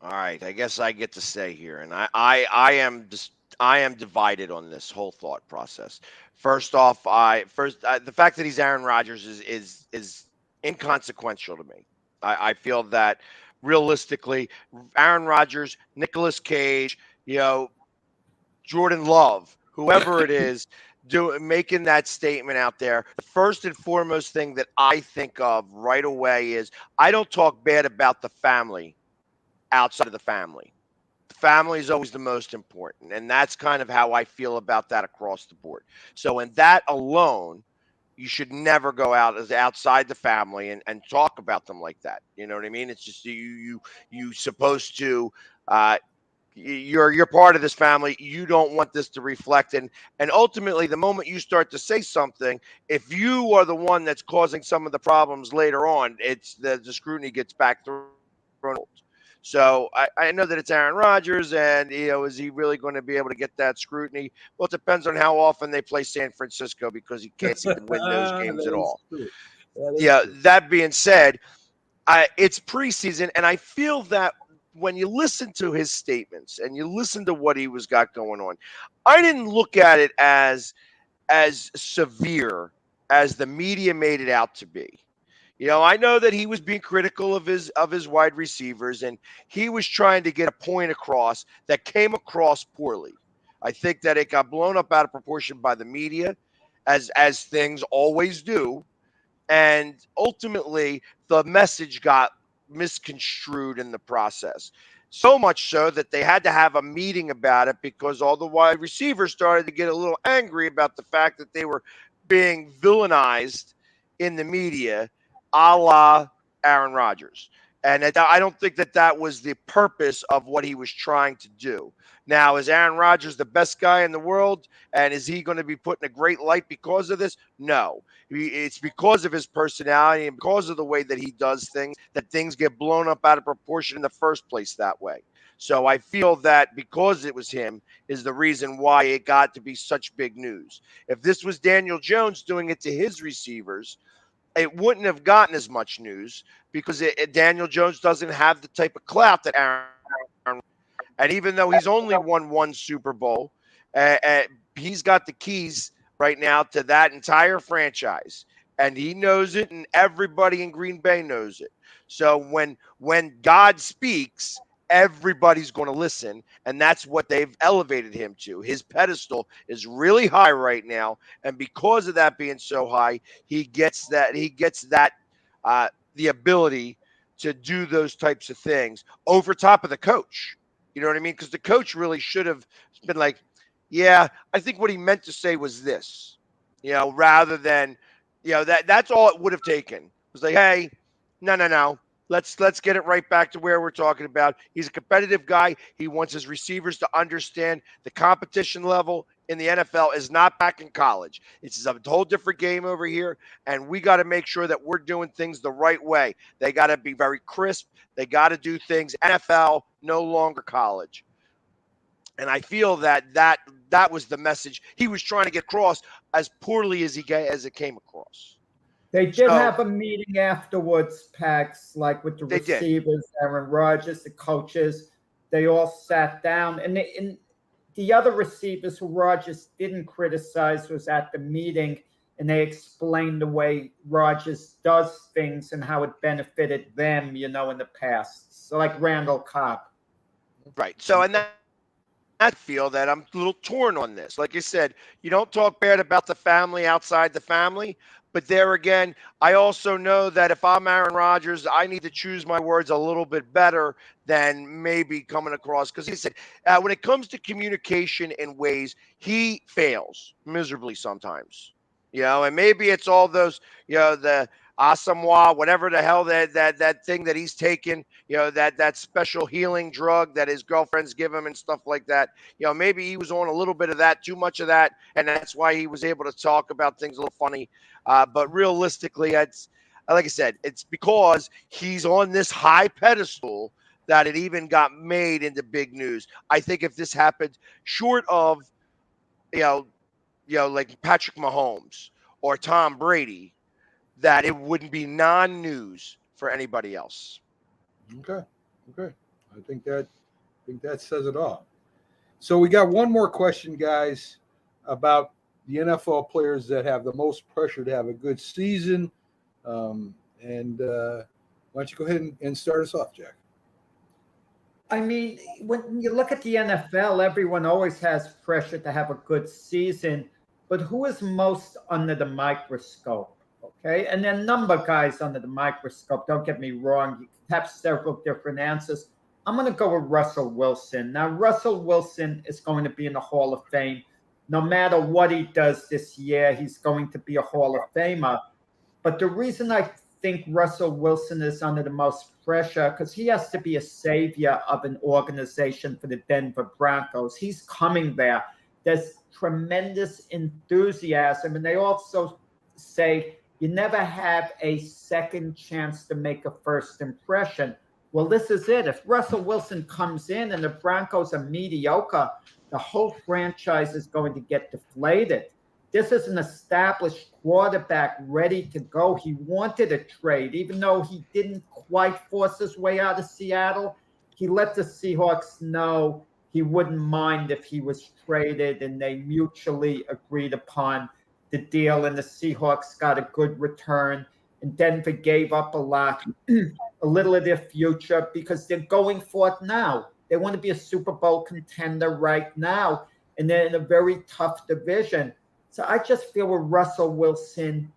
All right, I guess I get to say here, and I am divided on this whole thought process. First off, the fact that he's Aaron Rodgers is inconsequential to me. I feel that realistically, Aaron Rodgers, Nicolas Cage, Jordan Love, whoever it is, making that statement out there. The first and foremost thing that I think of right away is I don't talk bad about the family outside of the family. The family is always the most important, and that's kind of how I feel about that across the board. So in that alone, you should never go out as outside the family and talk about them like that. You know what I mean? It's just you supposed to you're part of this family. You don't want this to reflect, and ultimately the moment you start to say something, if you are the one that's causing some of the problems later on, it's the scrutiny gets back thrown. So I know that it's Aaron Rodgers, and is he really going to be able to get that scrutiny? Well, it depends on how often they play San Francisco, because he can't seem to win those games at all. Yeah. That being said, it's preseason, and I feel that when you listen to his statements and you listen to what he was got going on, I didn't look at it as severe as the media made it out to be. I know that he was being critical of his wide receivers, and he was trying to get a point across that came across poorly. I think that it got blown up out of proportion by the media, as things always do, and ultimately the message got misconstrued in the process. So much so that they had to have a meeting about it because all the wide receivers started to get a little angry about the fact that they were being villainized in the media, a la Aaron Rodgers. And I don't think that was the purpose of what he was trying to do. Now, is Aaron Rodgers the best guy in the world? And is he going to be put in a great light because of this? No. It's because of his personality and because of the way that he does things that things get blown up out of proportion in the first place that way. So I feel that because it was him is the reason why it got to be such big news. If this was Daniel Jones doing it to his receivers, it wouldn't have gotten as much news because Daniel Jones doesn't have the type of clout that Aaron. And even though he's only won one Super Bowl, he's got the keys right now to that entire franchise, and he knows it, and everybody in Green Bay knows it. So when God speaks, everybody's going to listen, and that's what they've elevated him to. His pedestal is really high right now, and because of that being so high, he gets that the ability to do those types of things over top of the coach. You know what I mean? Because the coach really should have been like, yeah, I think what he meant to say was this, rather than, that's all it would have taken. It was like, hey, no. Let's get it right back to where we're talking about. He's a competitive guy. He wants his receivers to understand the competition level in the NFL is not back in college. It's a whole different game over here, and we got to make sure that we're doing things the right way. They got to be very crisp. They got to do things NFL, no longer college. And I feel that was the message he was trying to get across as poorly as it came across. They did have a meeting afterwards, Pax, like with the receivers, Aaron Rodgers, the coaches. They all sat down, and the other receivers who Rodgers didn't criticize was at the meeting, and they explained the way Rodgers does things and how it benefited them, in the past. So like Randall Cobb. Right. So, and I feel that I'm a little torn on this. Like I said, you don't talk bad about the family outside the family. But there again, I also know that if I'm Aaron Rodgers, I need to choose my words a little bit better than maybe coming across. Because he said when it comes to communication in ways, he fails miserably sometimes. And maybe it's all those, the Asamoah, whatever the hell that thing that he's taken, that special healing drug that his girlfriends give him and stuff like that. Maybe he was on a little bit of that, too much of that, and that's why he was able to talk about things a little funny. But realistically, it's like I said, it's because he's on this high pedestal that it even got made into big news. I think if this happened short of, like Patrick Mahomes or Tom Brady, that it wouldn't be non-news for anybody else. Okay. I think that says it all. So we got one more question, guys, about the NFL players that have the most pressure to have a good season. And why don't you go ahead and start us off, Jack? I mean, when you look at the NFL, everyone always has pressure to have a good season, but who is most under the microscope? Okay, and then number guys under the microscope, don't get me wrong, you have several different answers. I'm going to go with Russell Wilson. Now, Russell Wilson is going to be in the Hall of Fame. No matter what he does this year, he's going to be a Hall of Famer. But the reason I think Russell Wilson is under the most pressure, because he has to be a savior of an organization for the Denver Broncos. He's coming there. There's tremendous enthusiasm. And they also say you never have a second chance to make a first impression. Well, this is it. If Russell Wilson comes in and the Broncos are mediocre, the whole franchise is going to get deflated. This is an established quarterback ready to go. He wanted a trade, even though he didn't quite force his way out of Seattle. He let the Seahawks know he wouldn't mind if he was traded, and they mutually agreed upon the deal, and the Seahawks got a good return. And Denver gave up a lot, a little of their future, because they're going for it now. They want to be a Super Bowl contender right now, and they're in a very tough division. So I just feel with Russell Wilson,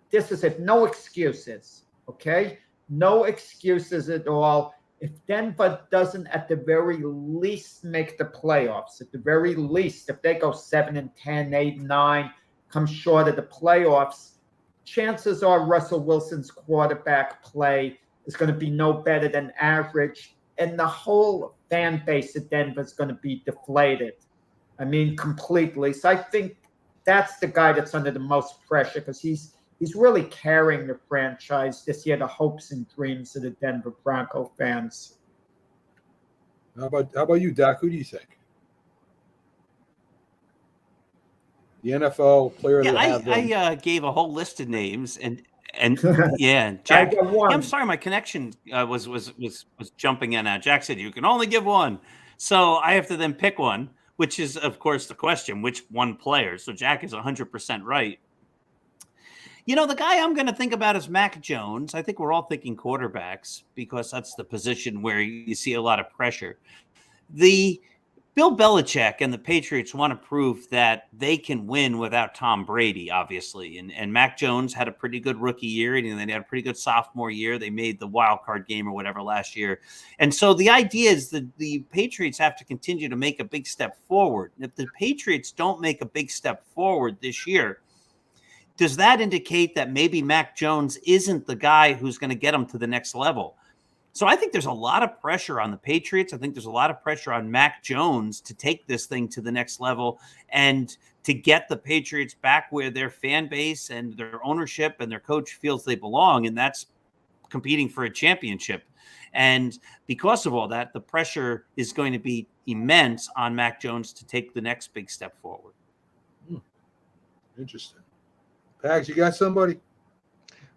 this is it. No excuses, okay? No excuses at all. If Denver doesn't at the very least make the playoffs, at the very least, if they go 7-10, 8-9, come short of the playoffs, chances are Russell Wilson's quarterback play is going to be no better than average, and the whole fan base of Denver is going to be deflated. I mean, completely. So I think that's the guy that's under the most pressure, because he's really carrying the franchise this year, the hopes and dreams of the Denver Bronco fans. How about you, Dak? Who do you think? The NFL player Yeah, that have them. I gave a whole list of names, and yeah, I Jack. got one. Yeah, I'm sorry, my connection was jumping in. Jack said you can only give one, so I have to then pick one, which is, of course, the question: which one player? So Jack is 100% right. You know, the guy I'm going to think about is Mac Jones. I think we're all thinking quarterbacks because that's the position where you see a lot of pressure. The Bill Belichick and the Patriots want to prove that they can win without Tom Brady, obviously. And Mac Jones had a pretty good rookie year, and then they had a pretty good sophomore year. They made the wild card game or whatever last year. And so the idea is that the Patriots have to continue to make a big step forward. If the Patriots don't make a big step forward this year, does that indicate that maybe Mac Jones isn't the guy who's going to get them to the next level? So I think there's a lot of pressure on the Patriots. I think there's a lot of pressure on Mac Jones to take this thing to the next level and to get the Patriots back where their fan base and their ownership and their coach feels they belong, and that's competing for a championship. And because of all that, the pressure is going to be immense on Mac Jones to take the next big step forward. Interesting. Pags, you got somebody?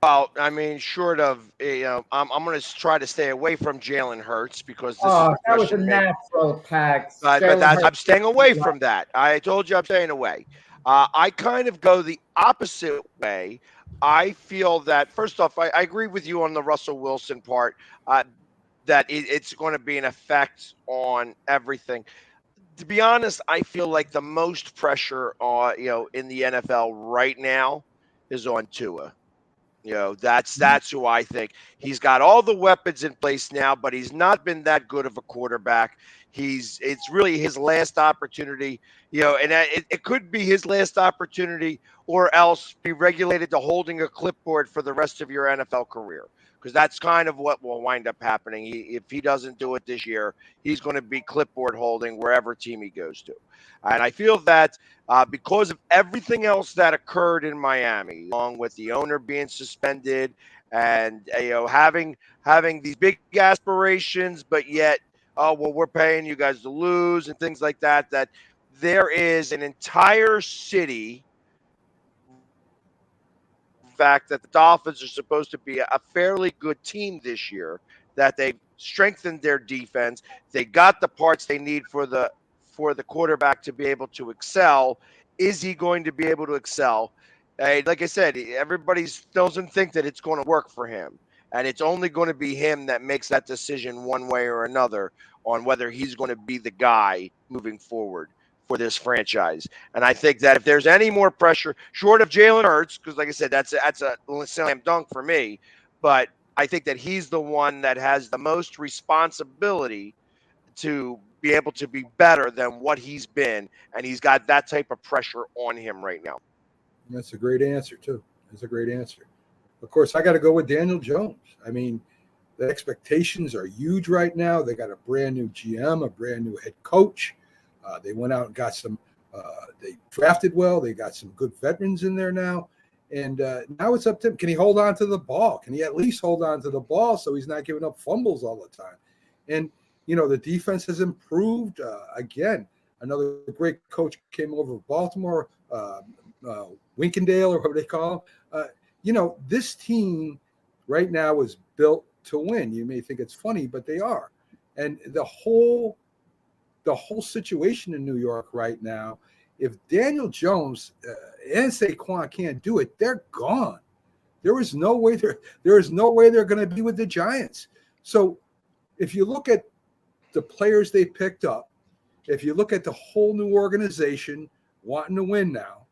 Well, I mean, short of, I'm going to try to stay away from Jalen Hurts because this is That was a question natural, Pags. but I'm staying away from that. I told you I'm staying away. I kind of go the opposite way. I feel that, first off, I agree with you on the Russell Wilson part, that it's going to be an effect on everything. To be honest, I feel like the most pressure in the NFL right now is on Tua. That's who I think. He's got all the weapons in place now, but he's not been that good of a quarterback. It's really his last opportunity, and it could be his last opportunity, or else be regulated to holding a clipboard for the rest of your NFL career. Because that's kind of what will wind up happening. If he doesn't do it this year, he's going to be clipboard holding wherever team he goes to. And I feel that because of everything else that occurred in Miami, along with the owner being suspended and having these big aspirations, but yet, we're paying you guys to lose and things like that, that there is an entire city fact that the Dolphins are supposed to be a fairly good team this year, that they've strengthened their defense. They got the parts they need for the quarterback to be able to excel. Is he going to be able to excel? Like I said, everybody doesn't think that it's going to work for him. And it's only going to be him that makes that decision one way or another on whether he's going to be the guy moving forward for this franchise. And I think that if there's any more pressure, short of Jalen Hurts, because like I said, that's a slam dunk for me, but I think that he's the one that has the most responsibility to be able to be better than what he's been, and he's got that type of pressure on him right now. That's a great answer, too. That's a great answer. Of course, I got to go with Daniel Jones. I mean, the expectations are huge right now. They got a brand new GM, a brand new head coach. They went out and got some they drafted well. They got some good veterans in there now. And now it's up to him. Can he hold on to the ball? Can he at least hold on to the ball so he's not giving up fumbles all the time? And, the defense has improved. Again, another great coach came over to Baltimore, Winkendale or whatever they call him. This team right now is built to win. You may think it's funny, but they are. And the whole situation in New York right now, if Daniel Jones and Saquon can't do it, they're gone. There is no way they're going to be with the Giants. So if you look at the players they picked up, if you look at the whole new organization wanting to win now,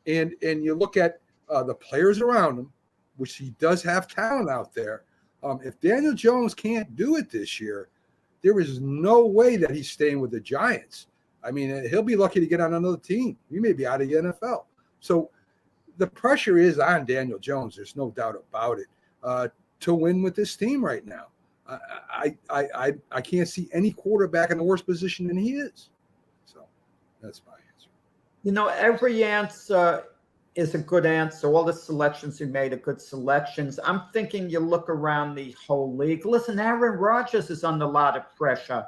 and you look at the players around him, which he does have talent out there, if Daniel Jones can't do it this year, there is no way that he's staying with the Giants. I mean, he'll be lucky to get on another team. He may be out of the NFL. So the pressure is on Daniel Jones. There's no doubt about it, to win with this team right now. I can't see any quarterback in a worse position than he is. So that's my answer. Every answer is a good answer. All the selections you made are good selections. I'm thinking you look around the whole league. Listen, Aaron Rodgers is under a lot of pressure.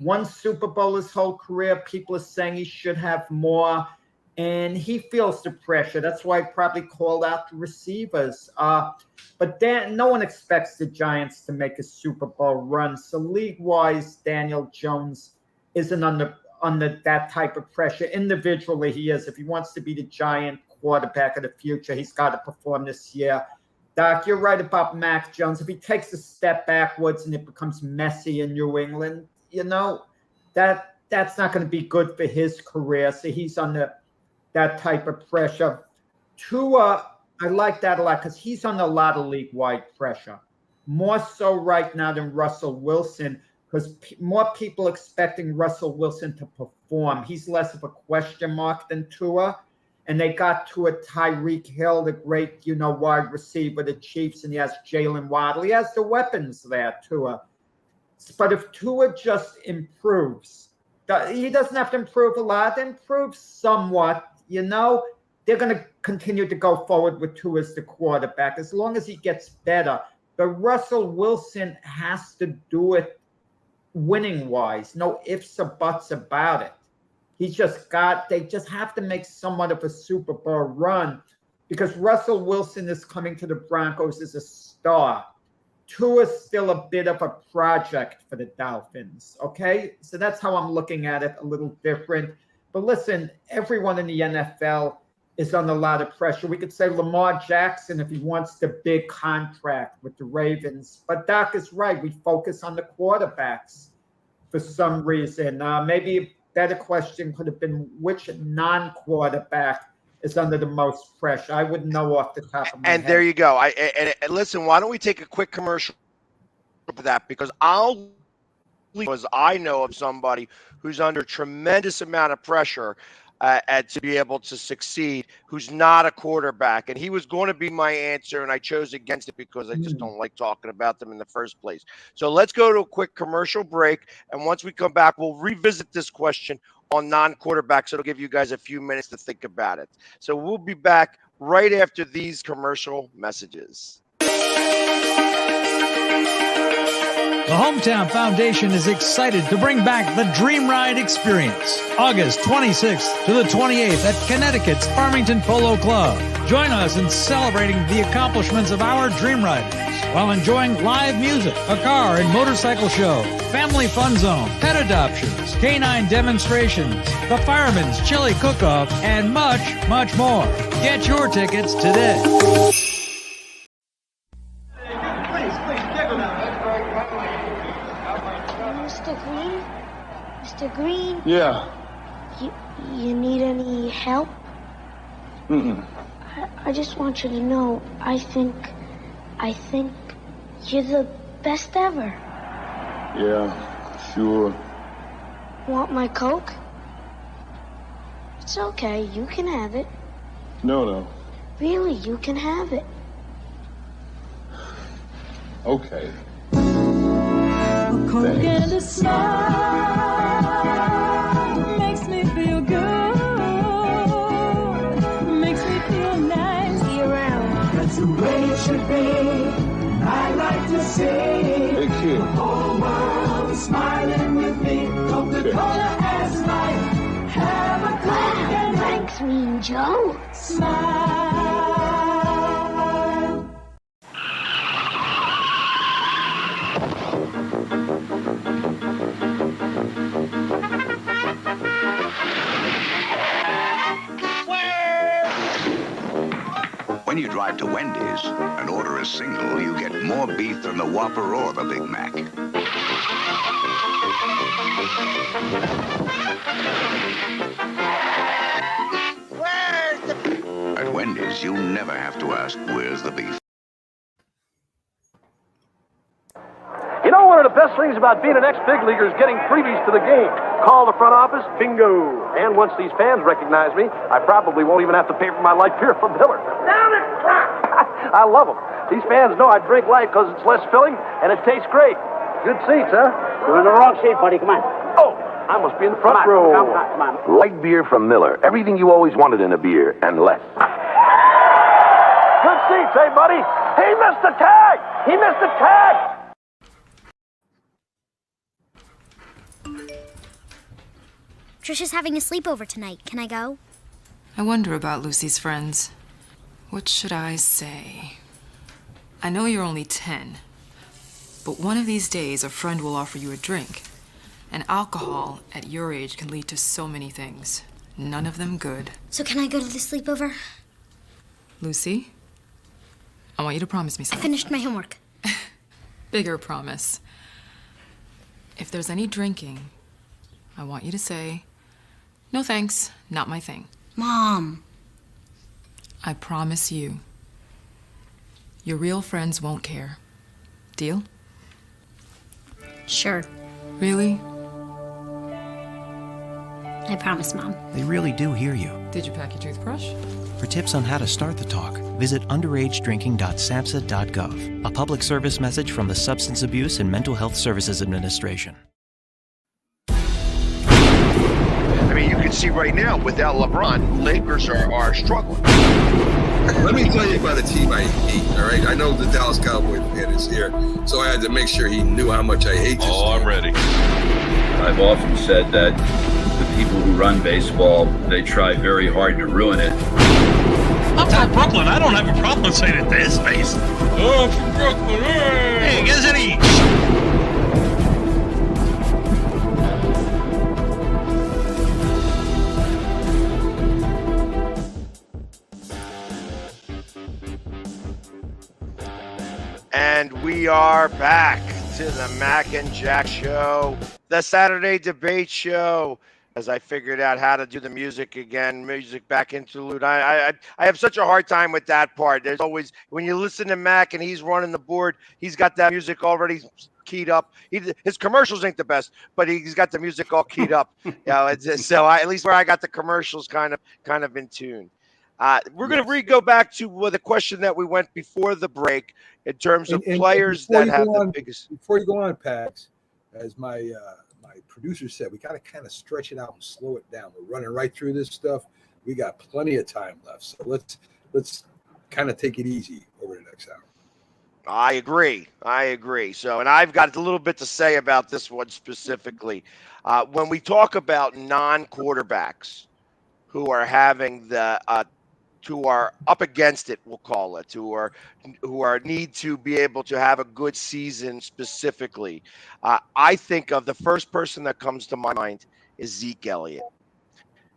Won Super Bowl his whole career. People are saying he should have more, and he feels the pressure. That's why he probably called out the receivers. But no one expects the Giants to make a Super Bowl run. So league-wise, Daniel Jones isn't under that type of pressure. Individually, he is. If he wants to be the Giant quarterback of the future, he's got to perform this year. Doc, you're right about Mac Jones. If he takes a step backwards and it becomes messy in New England, that's not going to be good for his career. So he's under that type of pressure. Tua, I like that a lot because he's under a lot of league-wide pressure. More so right now than Russell Wilson, because more people expecting Russell Wilson to perform. He's less of a question mark than Tua. And they got Tua Tyreek Hill, the great, wide receiver, the Chiefs, and he has Jalen Waddle. He has the weapons there, Tua. But if Tua just improves, he doesn't have to improve a lot, improve somewhat, they're going to continue to go forward with Tua as the quarterback as long as he gets better. But Russell Wilson has to do it winning-wise. No ifs or buts about it. They just have to make somewhat of a Super Bowl run because Russell Wilson is coming to the Broncos as a star. Tua is still a bit of a project for the Dolphins, okay? So that's how I'm looking at it, a little different. But listen, everyone in the NFL is under a lot of pressure. We could say Lamar Jackson if he wants the big contract with the Ravens. But Doc is right. We focus on the quarterbacks for some reason. Maybe a better question could have been which non-quarterback is under the most pressure. I wouldn't know off the top of my head. And there you go. And listen, why don't we take a quick commercial for that? Because I know of somebody who's under tremendous amount of pressure to be able to succeed, who's not a quarterback. And he was going to be my answer, and I chose against it because I just don't like talking about them in the first place. So let's go to a quick commercial break. And once we come back, we'll revisit this question on non-quarterbacks. It'll give you guys a few minutes to think about it. So we'll be back right after these commercial messages. The Hometown Foundation is excited to bring back the Dream Ride Experience, August 26th to the 28th at Connecticut's Farmington Polo Club. Join us in celebrating the accomplishments of our Dream Riders while enjoying live music, a car and motorcycle show, family fun zone, pet adoptions, canine demonstrations, the Fireman's Chili Cook-Off, and much, much more. Get your tickets today. Mr. Green? Yeah. You need any help? Mm-mm. I just want you to know, I think you're the best ever. Yeah, sure. Want my Coke? It's okay, you can have it. No. Really, you can have it. Okay. A Coke and a smile makes me feel good, makes me feel nice. Be around. That's the way it should be. I like to see Hey, kid. the whole world is smiling with me. Coca-Cola has life, Have a Coke and Thanks, Mean Joe. smile. When you drive to Wendy's and order a single, you get more beef than the Whopper or the Big Mac. At Wendy's, you never have to ask, where's the beef? You know, one of the best things about being an ex-big leaguer is getting freebies to the game. Call the front office, bingo. And once these fans recognize me, I probably won't even have to pay for my light beer from Miller. Down it, I love them. These fans know I drink light because it's less filling and it tastes great. Good seats, huh? You're in the wrong seat, buddy. Come on. Oh, I must be in the front row. Come on. Light beer from Miller. Everything you always wanted in a beer, and less. Good seats, hey, buddy. He missed the tag. He missed the tag. Trisha's having a sleepover tonight. Can I go? I wonder about Lucy's friends. What should I say? I know you're only 10, but one of these days a friend will offer you a drink. And alcohol at your age can lead to so many things. None of them good. So can I go to the sleepover? Lucy, I want you to promise me I something. finished my homework. Bigger promise. If there's any drinking, I want you to say, "No thanks, not my thing." Mom. I promise you, your real friends won't care. Deal? Sure. Really? I promise, Mom. They really do hear you. Did you pack your toothbrush? For tips on how to start the talk, visit underagedrinking.samhsa.gov. A public service message from the Substance Abuse and Mental Health Services Administration. I mean, you can see right now, without LeBron, Lakers are struggling. Let me tell you about a team I hate, all right? I know the Dallas Cowboy fan is here, so I had to make sure he knew how much I hate this team. I'm ready. I've often said that the people who run baseball, they try very hard to ruin it. I'm from Brooklyn. I don't have a problem saying it to his face. Oh, I'm from Brooklyn. Hey, get us any. And we are back to the Mac and Jack Show, the Saturday debate show. As I figured out how to do the music again, music back interlude. I have such a hard time with that part. There's always, when you listen to Mac and he's running the board, he's got that music already keyed up. His commercials ain't the best, but he's got the music all keyed up. So at least where I got the commercials kind of in tune. We're going to go back to the question that we went before the break in terms of players that have the biggest. Before you go on, Pags, as my producer said, we got to kind of stretch it out and slow it down. We're running right through this stuff. We got plenty of time left, so let's kind of take it easy over the next hour. I agree. So, and I've got a little bit to say about this one specifically. When we talk about non-quarterbacks who are having who are up against it, we'll call it, who are need to be able to have a good season specifically. I think of the first person that comes to my mind is Zeke Elliott.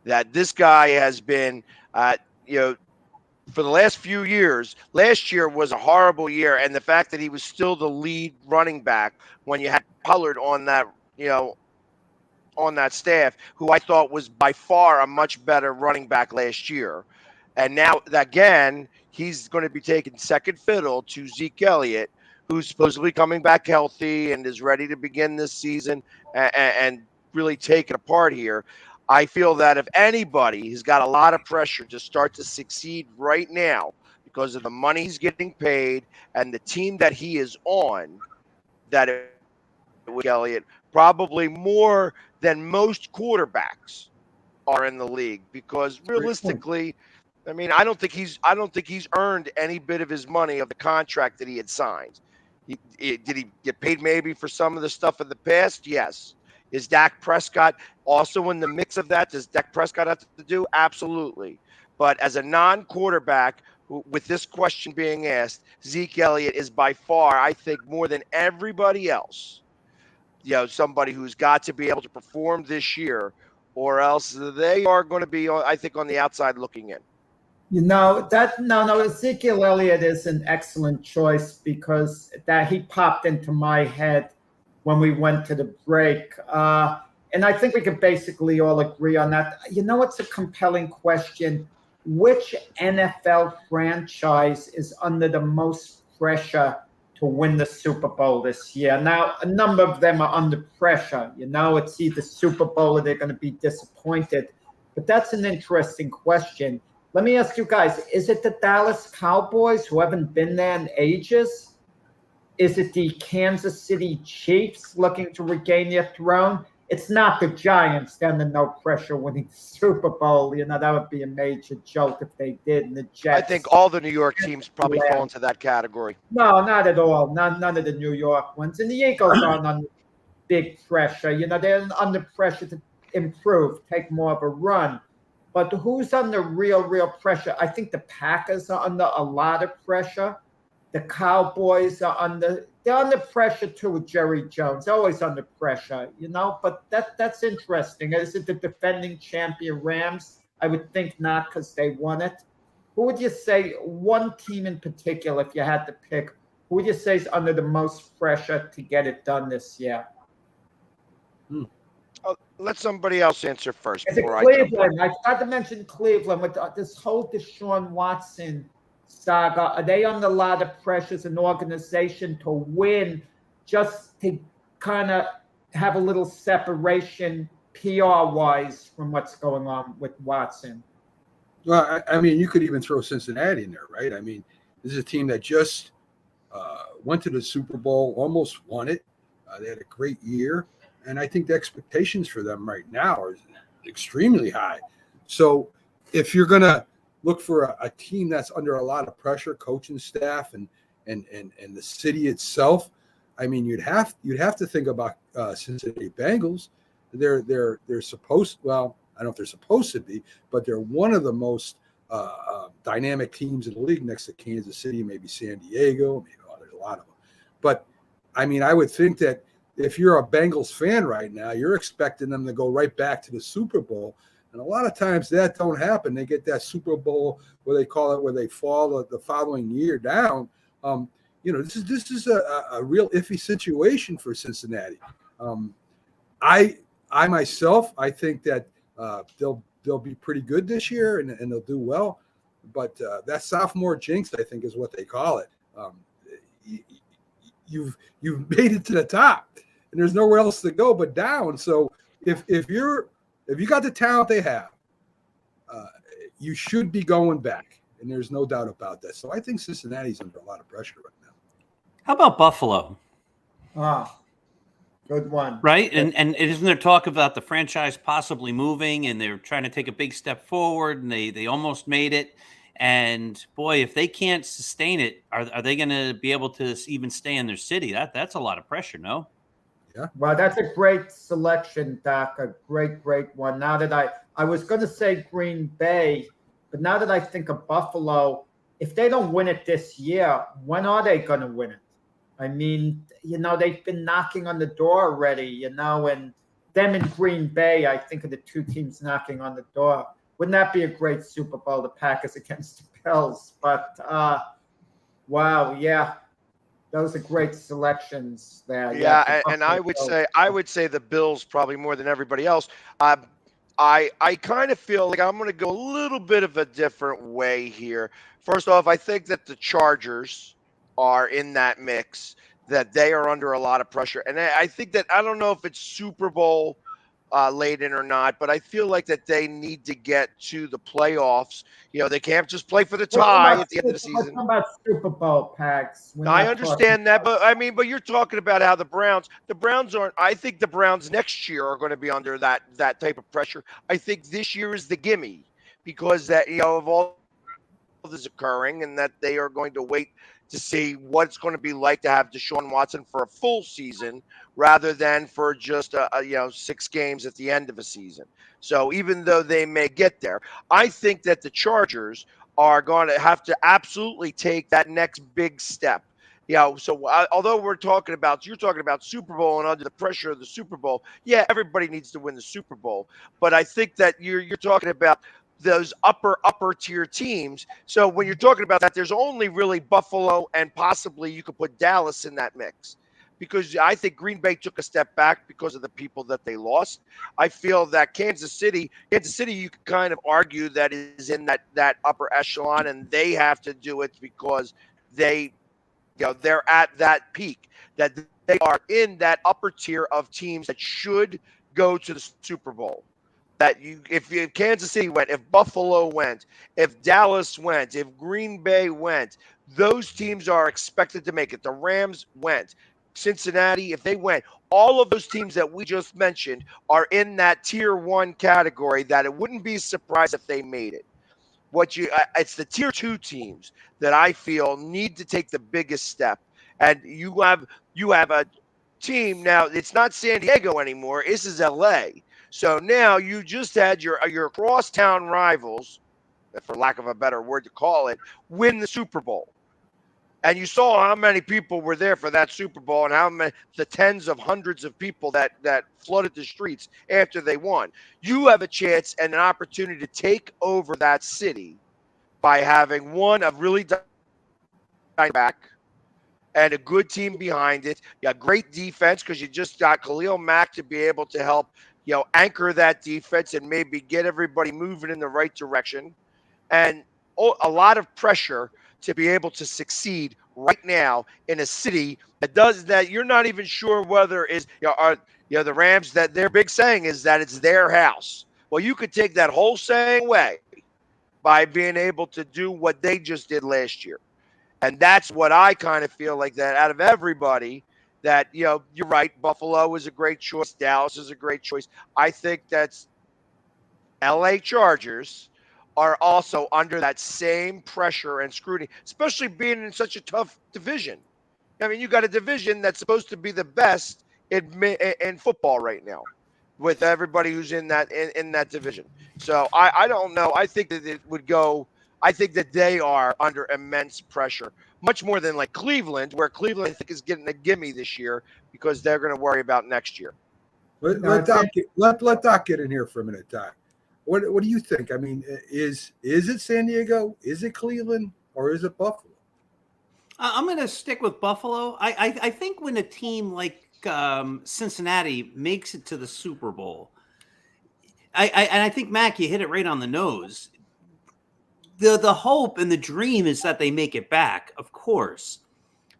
That this guy has been, for the last few years. Last year was a horrible year, and the fact that he was still the lead running back when you had Pollard on that, on that staff, who I thought was by far a much better running back last year. And now, again, he's going to be taking second fiddle to Zeke Elliott, who's supposedly coming back healthy and is ready to begin this season and really take it apart here. I feel that if anybody has got a lot of pressure to start to succeed right now because of the money he's getting paid and the team that he is on, that it with Elliott, probably more than most quarterbacks are in the league, because realistically, I mean, I don't think he's earned any bit of his money of the contract that he had signed. Did he get paid maybe for some of the stuff in the past? Yes. Is Dak Prescott also in the mix of that? Does Dak Prescott have to do? Absolutely. But as a non-quarterback, with this question being asked, Zeke Elliott is by far, I think, more than everybody else, somebody who's got to be able to perform this year, or else they are going to be, I think, on the outside looking in. No, Ezekiel Elliott is an excellent choice because that he popped into my head when we went to the break. And I think we could basically all agree on that. It's a compelling question. Which NFL franchise is under the most pressure to win the Super Bowl this year? Now, a number of them are under pressure. It's either Super Bowl or they're going to be disappointed. But that's an interesting question. Let me ask you guys, is it the Dallas Cowboys who haven't been there in ages? Is it the Kansas City Chiefs looking to regain their throne? It's not the Giants. They're under no pressure winning the Super Bowl. That would be a major joke if they did. And the Jets. I think all the New York teams probably fall into that category. No, not at all. None of the New York ones. And the Eagles aren't under big pressure. They're under pressure to improve, take more of a run. But who's under real pressure? I think the Packers are under a lot of pressure. The Cowboys are they're under pressure too with Jerry Jones. Always under pressure, but that's interesting. Is it the defending champion Rams? I would think not because they won it. Who would you say, one team in particular, if you had to pick, who would you say is under the most pressure to get it done this year? Let somebody else answer first. Is it Cleveland? I forgot to mention Cleveland with this whole Deshaun Watson saga. Are they under a lot of pressure as an organization to win, just to kind of have a little separation PR-wise from what's going on with Watson? Well, I mean, you could even throw Cincinnati in there, right? I mean, this is a team that just went to the Super Bowl, almost won it. They had a great year. And I think the expectations for them right now are extremely high. So if you're going to look for a team that's under a lot of pressure, coaching staff and the city itself, I mean, you'd have to think about Cincinnati Bengals. They're supposed, well, I don't know if they're supposed to be, but they're one of the most dynamic teams in the league next to Kansas City, maybe San Diego, there's a lot of them. But I mean, I would think that if you're a Bengals fan right now, you're expecting them to go right back to the Super Bowl. And a lot of times that don't happen. They get that Super Bowl, where they call it, where they fall the following year down. This is a real iffy situation for Cincinnati. I myself, I think that they'll be pretty good this year and they'll do well. But that sophomore jinx, I think, is what they call it. You've made it to the top, and there's nowhere else to go but down. So if you got the talent they have, you should be going back, and there's no doubt about that. So I think Cincinnati's under a lot of pressure right now. How about Buffalo? Good one. Right? And isn't there talk about the franchise possibly moving, and they're trying to take a big step forward, and they almost made it. And boy, if they can't sustain it, are they going to be able to even stay in their city? That's a lot of pressure, no? Yeah. Well, that's a great selection, Doc. A great one. Now that I was going to say Green Bay, but now that I think of Buffalo, if they don't win it this year, when are they going to win it? I mean, they've been knocking on the door already, and them in Green Bay, I think, are the two teams knocking on the door. Wouldn't that be a great Super Bowl, the Packers against the Bills? But, wow, yeah. Those are great selections there. Yeah, and I would say the Bills probably more than everybody else. I kind of feel like I'm going to go a little bit of a different way here. First off, I think that the Chargers are in that mix, that they are under a lot of pressure. And I think that, I don't know if it's Super Bowl laden or not, but I feel like that they need to get to the playoffs. They can't just play for the tie at the end of the season. What about Super Bowl packs? I understand that, but you're talking about how the Browns aren't. I think the Browns next year are going to be under that type of pressure. I think this year is the gimme, because that of all is occurring and that they are going to wait to see what it's going to be like to have Deshaun Watson for a full season rather than for just 6 games at the end of a season. So even though they may get there, I think that the Chargers are going to have to absolutely take that next big step. So although you're talking about Super Bowl and under the pressure of the Super Bowl, yeah, everybody needs to win the Super Bowl. But I think that you're talking about those upper tier teams. So when you're talking about that, there's only really Buffalo and possibly you could put Dallas in that mix, because I think Green Bay took a step back because of the people that they lost. I feel that Kansas City, you could kind of argue that is in that upper echelon, and they have to do it because they're at that peak, that they are in that upper tier of teams that should go to the Super Bowl. That if Kansas City went, if Buffalo went, if Dallas went, if Green Bay went, those teams are expected to make it. The Rams went, Cincinnati, if they went, all of those teams that we just mentioned are in that tier 1 category that it wouldn't be surprised if they made it. It's the tier 2 teams that I feel need to take the biggest step. And you have a team now. It's not San Diego anymore. This is LA. So now you just had your crosstown rivals, for lack of a better word to call it, win the Super Bowl. And you saw how many people were there for that Super Bowl and how many, the tens of hundreds of people that flooded the streets after they won. You have a chance and an opportunity to take over that city by having a really back and a good team behind it. You got great defense because you just got Khalil Mack to be able to help anchor that defense and maybe get everybody moving in the right direction. And a lot of pressure to be able to succeed right now in a city that you're not even sure whether is the Rams, that their big saying is that it's their house. Well, you could take that whole saying away by being able to do what they just did last year. And that's what I kind of feel like, that out of everybody, that, you're right, Buffalo is a great choice. Dallas is a great choice. I think that's LA Chargers are also under that same pressure and scrutiny, especially being in such a tough division. I mean, you got a division that's supposed to be the best in football right now, with everybody who's in that division. So I don't know. I think that it would go. I think that they are under immense pressure, much more than like Cleveland, where Cleveland, I think, is getting a gimme this year because they're going to worry about next year. Let Doc get in here for a minute, Doc. What do you think? I mean, is it San Diego? Is it Cleveland? Or is it Buffalo? I'm going to stick with Buffalo. I think when a team like Cincinnati makes it to the Super Bowl, I think, Mac, you hit it right on the nose. The hope and the dream is that they make it back, of course.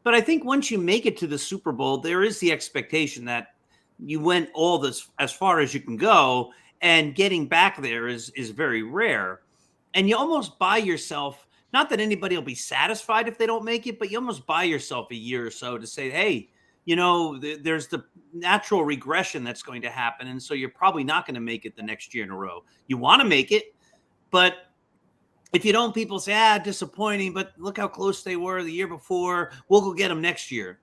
But I think once you make it to the Super Bowl, there is the expectation that you went all this as far as you can go, and getting back there is very rare. And you almost buy yourself, not that anybody will be satisfied if they don't make it, but you almost buy yourself a year or so to say, hey, there's the natural regression that's going to happen. And so you're probably not going to make it the next year in a row. You want to make it, but if you don't, people say, disappointing, but look how close they were the year before. We'll go get them next year.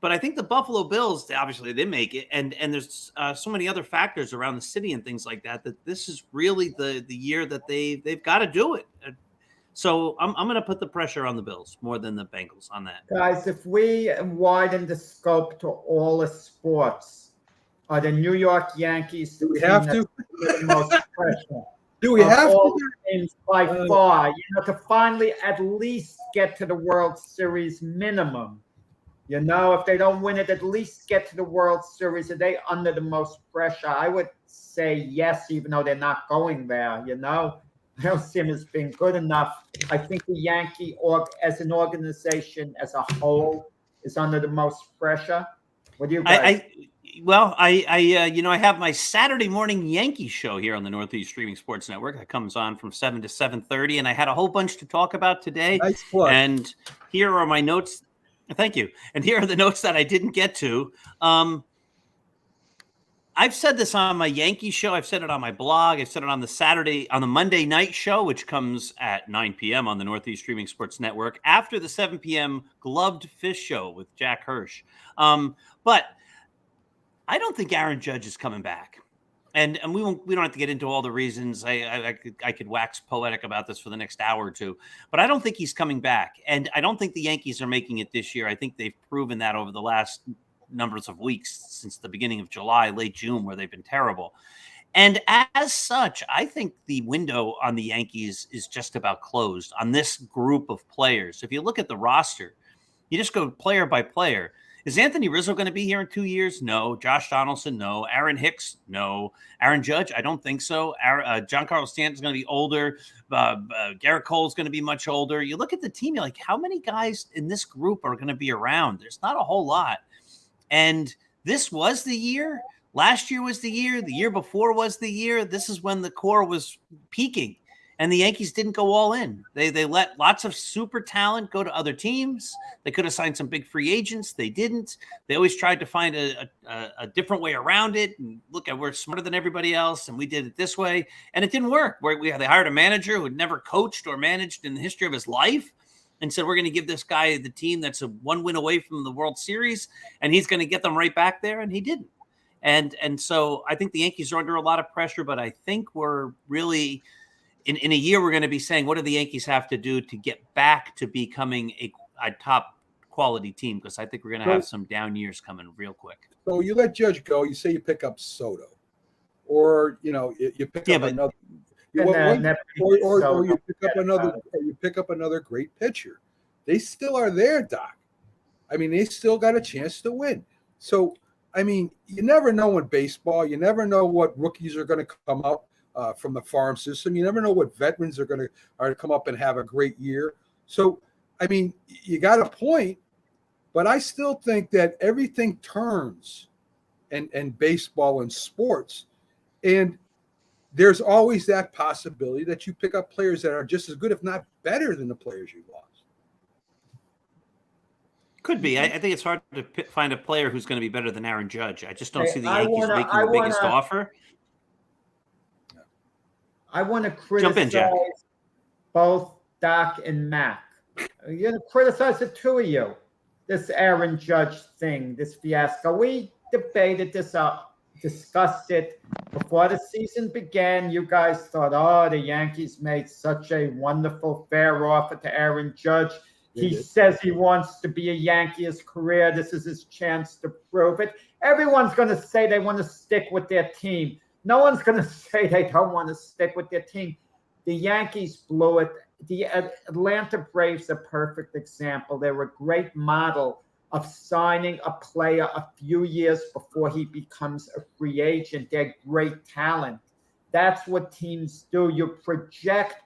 But I think the Buffalo Bills, obviously, they make it. And there's so many other factors around the city and things like that this is really the year that they've got to do it. So I'm going to put the pressure on the Bills more than the Bengals on that. Guys, if we widen the scope to all the sports, are the New York Yankees do we have to? The most pressure? Do we have all to? Teams by far, to finally at least get to the World Series minimum. If they don't win it, at least get to the World Series. Are they under the most pressure? I would say yes, even though they're not going there. I don't see them as being good enough. I think the Yankee as an organization as a whole is under the most pressure. What do you guys? I have my Saturday morning Yankee show here on the Northeast Streaming Sports Network. That comes on from 7 to 7:30, and I had a whole bunch to talk about today. Nice plug. And here are my notes. Thank you. And here are the notes that I didn't get to. I've said this on my Yankee show. I've said it on my blog. I've said it on the Monday night show, which comes at 9 p.m. on the Northeast Streaming Sports Network after the 7 p.m. Gloved Fish show with Jack Hirsch. But I don't think Aaron Judge is coming back. And we don't have to get into all the reasons. I could wax poetic about this for the next hour or two, but I don't think he's coming back. And I don't think the Yankees are making it this year. I think they've proven that over the last numbers of weeks since the beginning of July, late June, where they've been terrible. And as such, I think the window on the Yankees is just about closed on this group of players. If you look at the roster, you just go player by player. Is Anthony Rizzo going to be here in 2 years? No. Josh Donaldson? No. Aaron Hicks? No. Aaron Judge? I don't think so. Giancarlo Stanton's going to be older. Garrett Cole's going to be much older. You look at the team, you're like, how many guys in this group are going to be around? There's not a whole lot. And this was the year. Last year was the year. The year before was the year. This is when the core was peaking. And the Yankees didn't go all in. They let lots of super talent go to other teams. They could have signed some big free agents. They didn't. They always tried to find a different way around it. And look, we're smarter than everybody else, and we did it this way. And it didn't work. They hired a manager who had never coached or managed in the history of his life and said, we're going to give this guy the team that's a one win away from the World Series, and he's going to get them right back there. And he didn't. And so I think the Yankees are under a lot of pressure, but I think we're really – in a year, we're going to be saying, what do the Yankees have to do to get back to becoming a top quality team? Because I think we're going to have some down years coming real quick. So you let Judge go. You say you pick up Soto, or you pick up another, or you pick up another great pitcher. They still are there, Doc. I mean, they still got a chance to win. So I mean, you never know in baseball. You never know what rookies are going to come up from the farm system. You never know what veterans are going to come up and have a great year. So, I mean, you got a point, but I still think that everything turns and baseball and sports. And there's always that possibility that you pick up players that are just as good, if not better than the players you lost. Could be. I think it's hard to find a player who's going to be better than Aaron Judge. I just don't see the Yankees making the biggest offer. I want to criticize both Doc and Mac. You're going to criticize the two of you. This Aaron Judge thing, this fiasco. We debated this up, discussed it before the season began. You guys thought, the Yankees made such a wonderful, fair offer to Aaron Judge. He says he wants to be a Yankee his career. This is his chance to prove it. Everyone's going to say they want to stick with their team. No one's going to say they don't want to stick with their team. The Yankees blew it. The Atlanta Braves are a perfect example. They were a great model of signing a player a few years before he becomes a free agent. They're great talent. That's what teams do. You project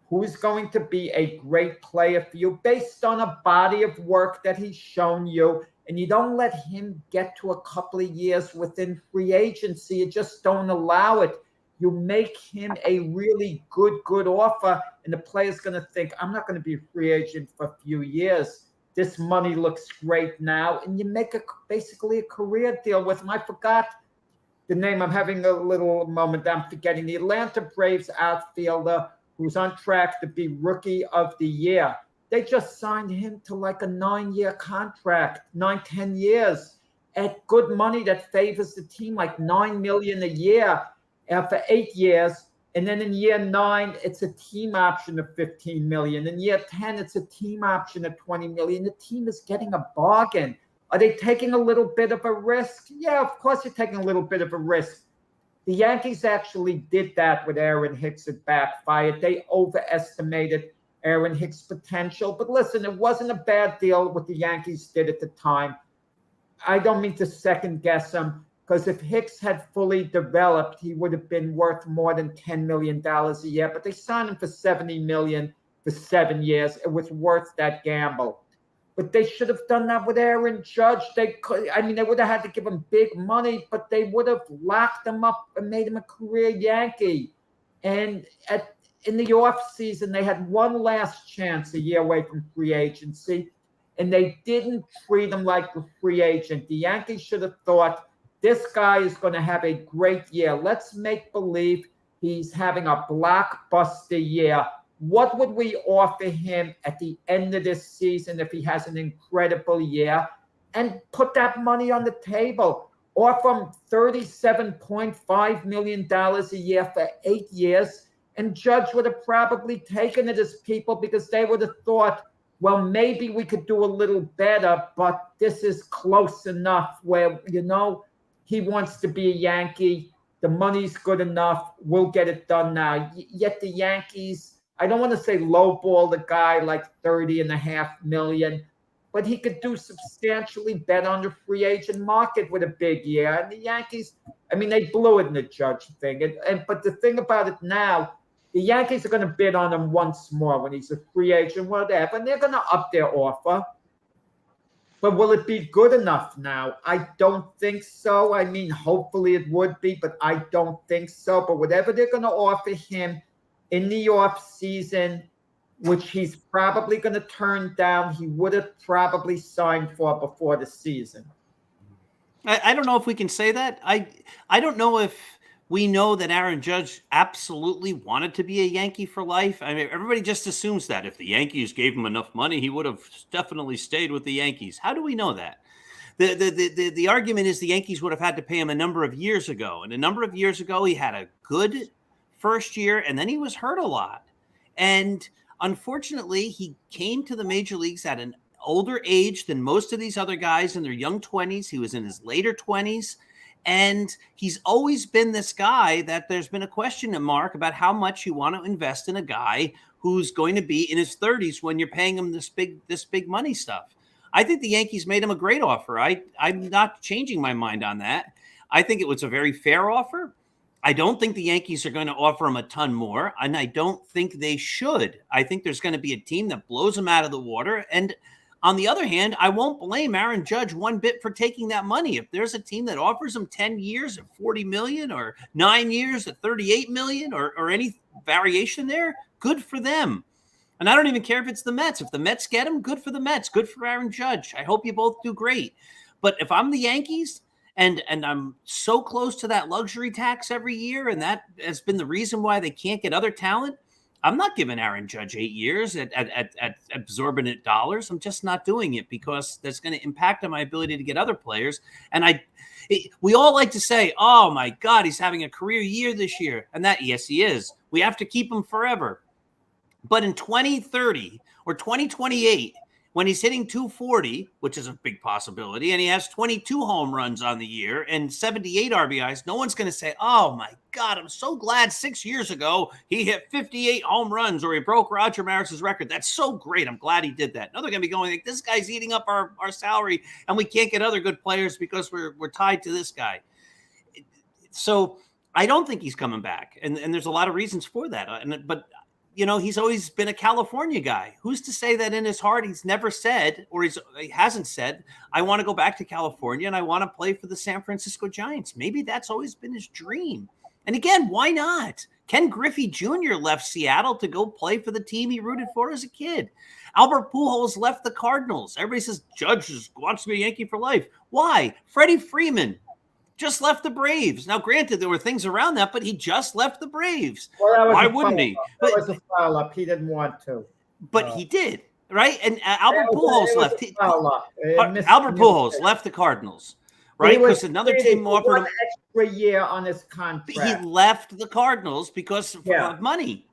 who's going to be a great player for you based on a body of work that he's shown you. And you don't let him get to a couple of years within free agency. You just don't allow it. You make him a really good offer, and the player's going to think, I'm not going to be a free agent for a few years. This money looks great now. And you make basically a career deal with him. I forgot the name. I'm having a little moment. I'm forgetting the Atlanta Braves outfielder who's on track to be Rookie of the Year. They just signed him to like a 9-year contract, 10 years at good money that favors the team, like $9 million a year for 8 years. And then in year 9, it's a team option of $15 million. In year 10, it's a team option of $20 million. The team is getting a bargain. Are they taking a little bit of a risk? Yeah, of course you're taking a little bit of a risk. The Yankees actually did that with Aaron Hicks. It backfired. They overestimated Aaron Hicks' potential. But listen, it wasn't a bad deal what the Yankees did at the time. I don't mean to second guess him, because if Hicks had fully developed, he would have been worth more than $10 million a year. But they signed him for $70 million for 7 years. It was worth that gamble. But they should have done that with Aaron Judge. They would have had to give him big money, but they would have locked him up and made him a career Yankee. And in the offseason, they had one last chance a year away from free agency, and they didn't treat him like a free agent. The Yankees should have thought this guy is going to have a great year. Let's make believe he's having a blockbuster year. What would we offer him at the end of this season if he has an incredible year? And put that money on the table. Offer him $37.5 million a year for 8 years. And Judge would have probably taken it as people because they would have thought, well, maybe we could do a little better, but this is close enough where, he wants to be a Yankee. The money's good enough. We'll get it done now. Yet the Yankees, I don't want to say lowball the guy like $30.5 million, but he could do substantially better on the free agent market with a big year. And the Yankees, they blew it in the Judge thing. But the thing about it now, the Yankees are going to bid on him once more when he's a free agent, whatever, and they're going to up their offer. But will it be good enough now? I don't think so. Hopefully it would be, but I don't think so. But whatever they're going to offer him in the offseason, which he's probably going to turn down, he would have probably signed for before the season. I don't know if we can say that. I don't know if we know that Aaron Judge absolutely wanted to be a Yankee for life. Everybody just assumes that if the Yankees gave him enough money, he would have definitely stayed with the Yankees. How do we know that? The argument is the Yankees would have had to pay him a number of years ago. And a number of years ago, he had a good first year, and then he was hurt a lot. And unfortunately, he came to the major leagues at an older age than most of these other guys in their young 20s. He was in his later 20s. And he's always been this guy that there's been a question mark about how much you want to invest in a guy who's going to be in his 30s when you're paying him this big money stuff. I think the Yankees made him a great offer. I'm not changing my mind on that. I think it was a very fair offer. I don't think the Yankees are going to offer him a ton more, and I don't think they should. I think there's going to be a team that blows him out of the water. And on the other hand, I won't blame Aaron Judge one bit for taking that money. If there's a team that offers him 10 years at $40 million or 9 years at $38 million or any variation there, good for them. And I don't even care if it's the Mets. If the Mets get him, good for the Mets. Good for Aaron Judge. I hope you both do great. But if I'm the Yankees and I'm so close to that luxury tax every year, and that has been the reason why they can't get other talent, I'm not giving Aaron Judge 8 years at exorbitant dollars. I'm just not doing it because that's going to impact on my ability to get other players. And we all like to say, oh, my God, he's having a career year this year. And yes, he is. We have to keep him forever. But in 2030 or 2028, when he's hitting 240, which is a big possibility, and he has 22 home runs on the year and 78 RBIs, no one's going to say, oh, my God, I'm so glad 6 years ago he hit 58 home runs or he broke Roger Maris's record. That's so great. I'm glad he did that. Now they're going to be going like, this guy's eating up our salary and we can't get other good players because we're tied to this guy. So I don't think he's coming back. And there's a lot of reasons for that. But he's always been a California guy. Who's to say that in his heart he's never said, or he hasn't said, I want to go back to California and I want to play for the San Francisco Giants. Maybe that's always been his dream. And again, why not? Ken Griffey Jr. left Seattle to go play for the team he rooted for as a kid. Albert Pujols left the Cardinals. Everybody says Judge wants to be a Yankee for life. Why? Freddie Freeman just left the Braves. Now, granted, there were things around that, but he just left the Braves. Well, why wouldn't he? That was a foul up. He didn't want to. But he did, right? And Albert Pujols left. Albert Pujols left the Cardinals, right? Because another team offered him extra year on his contract. He left the Cardinals because of money.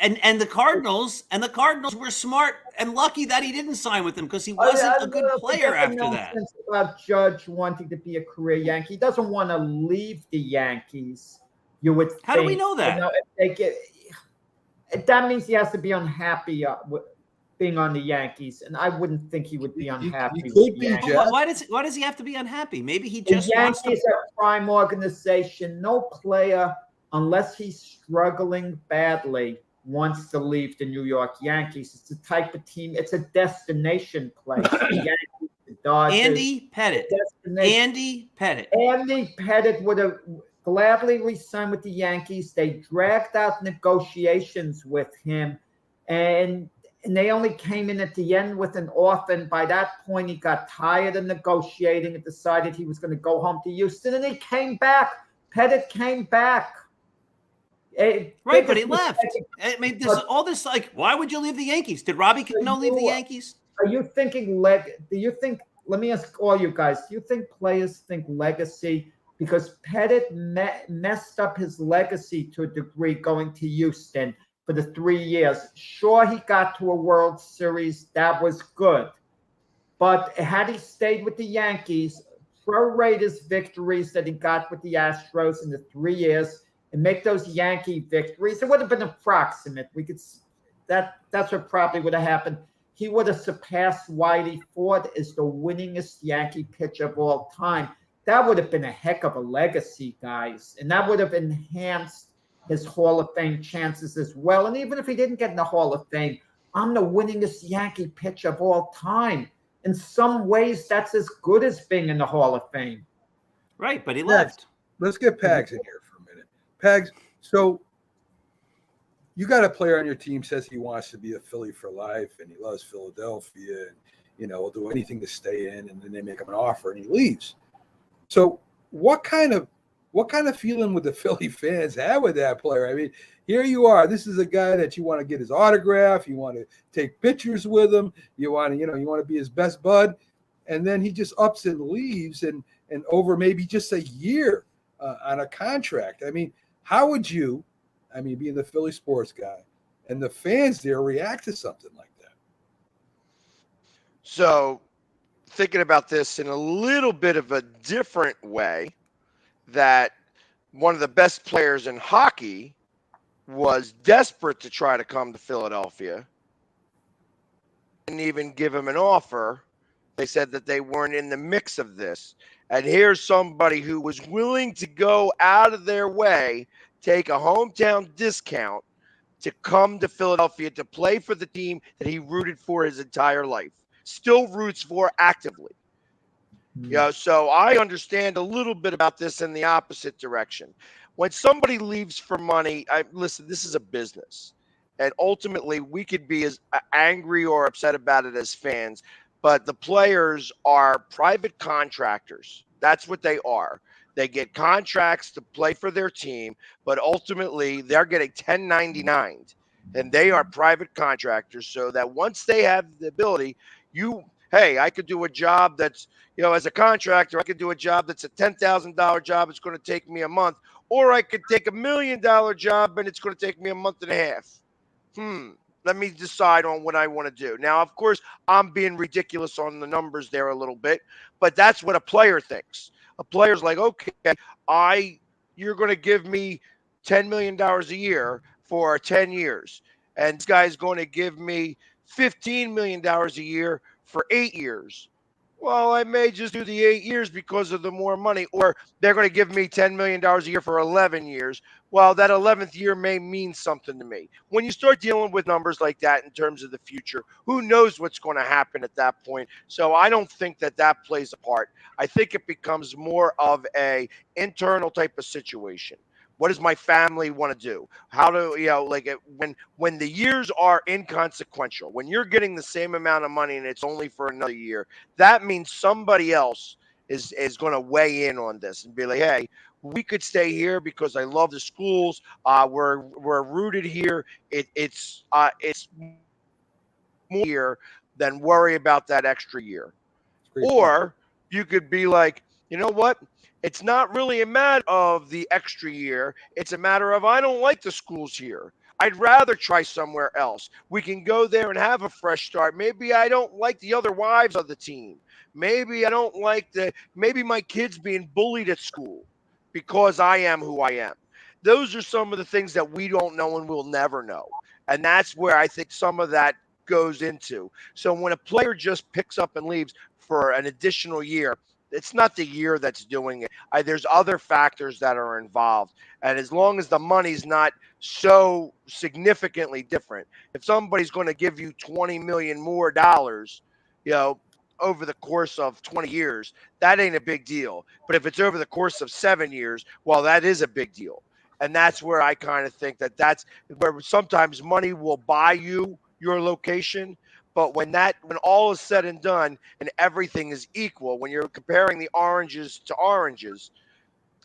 And the Cardinals were smart and lucky that he didn't sign with them because he wasn't a good player after that. About Judge wanting to be a career Yankee, he doesn't want to leave the Yankees. You would. How do we know that? That means he has to be unhappy with being on the Yankees, and I wouldn't think he would be unhappy. Why does he have to be unhappy? Maybe he just wants to. The Yankees are a prime organization. No player, unless he's struggling badly, wants to leave the New York Yankees. It's the type of team. It's a destination place. The Yankees, the Dodgers. Andy Pettitte. Andy Pettitte would have gladly re-signed with the Yankees. They dragged out negotiations with him, and and they only came in at the end with an offer. And by that point, he got tired of negotiating and decided he was going to go home to Houston. And he came back. Pettit came back. Right, but he left. I mean, all this, like, why would you leave the Yankees? Did Robbie Cano leave the Yankees? Are you thinking do you think, let me ask all you guys, do you think players think legacy? Because Pettit messed up his legacy to a degree going to Houston for the 3 years. Sure, he got to a World Series. That was good. But had he stayed with the Yankees, prorate his victories that he got with the Astros in the 3 years and make those Yankee victories, it would have been approximate. That's what probably would have happened. He would have surpassed Whitey Ford as the winningest Yankee pitcher of all time. That would have been a heck of a legacy, guys. And that would have enhanced his Hall of Fame chances as well. And even if he didn't get in the Hall of Fame, I'm the winningest Yankee pitcher of all time. In some ways, that's as good as being in the Hall of Fame. Right, but he left. Let's get Pags in here for a minute. Pags, so you got a player on your team says he wants to be a Philly for life and he loves Philadelphia and, will do anything to stay in, and then they make him an offer and he leaves. So what kind of feeling would the Philly fans have with that player? I mean, here you are. This is a guy that you want to get his autograph. You want to take pictures with him. You want to be his best bud. And then he just ups and leaves and over maybe just a year on a contract. I mean, how would you, being the Philly sports guy and the fans there, react to something like that? So thinking about this in a little bit of a different way, that one of the best players in hockey was desperate to try to come to Philadelphia. Didn't even give him an offer. They said that they weren't in the mix of this. And here's somebody who was willing to go out of their way, take a hometown discount to come to Philadelphia to play for the team that he rooted for his entire life. Still roots for actively. So I understand a little bit about this in the opposite direction. When somebody leaves for money, listen, this is a business. And ultimately, we could be as angry or upset about it as fans, but the players are private contractors. That's what they are. They get contracts to play for their team, but ultimately they're getting 1099'd, and they are private contractors, so that once they have the ability, I could do a job that's, as a contractor, I could do a job that's a $10,000 job. It's going to take me a month, or I could take $1 million job and it's going to take me a month and a half. Let me decide on what I want to do. Now, of course, I'm being ridiculous on the numbers there a little bit, but that's what a player thinks. A player's like, okay, you're going to give me $10 million a year for 10 years. And this guy's going to give me $15 million a year for 8 years. Well, I may just do the 8 years because of the more money, or they're going to give me $10 million a year for 11 years. Well, that 11th year may mean something to me. When you start dealing with numbers like that in terms of the future, who knows what's going to happen at that point? So I don't think that plays a part. I think it becomes more of a internal type of situation. What does my family want to do? How do, when the years are inconsequential, when you're getting the same amount of money and it's only for another year, that means somebody else is going to weigh in on this and be like, hey, we could stay here because I love the schools. We're rooted here. It's more here than worry about that extra year. Or you could be like, you know what? It's not really a matter of the extra year. It's a matter of, I don't like the schools here. I'd rather try somewhere else. We can go there and have a fresh start. Maybe I don't like the other wives of the team. Maybe I don't like maybe my kid's being bullied at school because I am who I am. Those are some of the things that we don't know and we'll never know. And that's where I think some of that goes into. So when a player just picks up and leaves for an additional year, it's not the year that's doing it. There's other factors that are involved. And as long as the money's not so significantly different, if somebody's going to give you $20 million more, over the course of 20 years, that ain't a big deal. But if it's over the course of 7 years, well, that is a big deal. And that's where I kind of think that's where sometimes money will buy you your location. But when all is said and done and everything is equal, when you're comparing the oranges to oranges,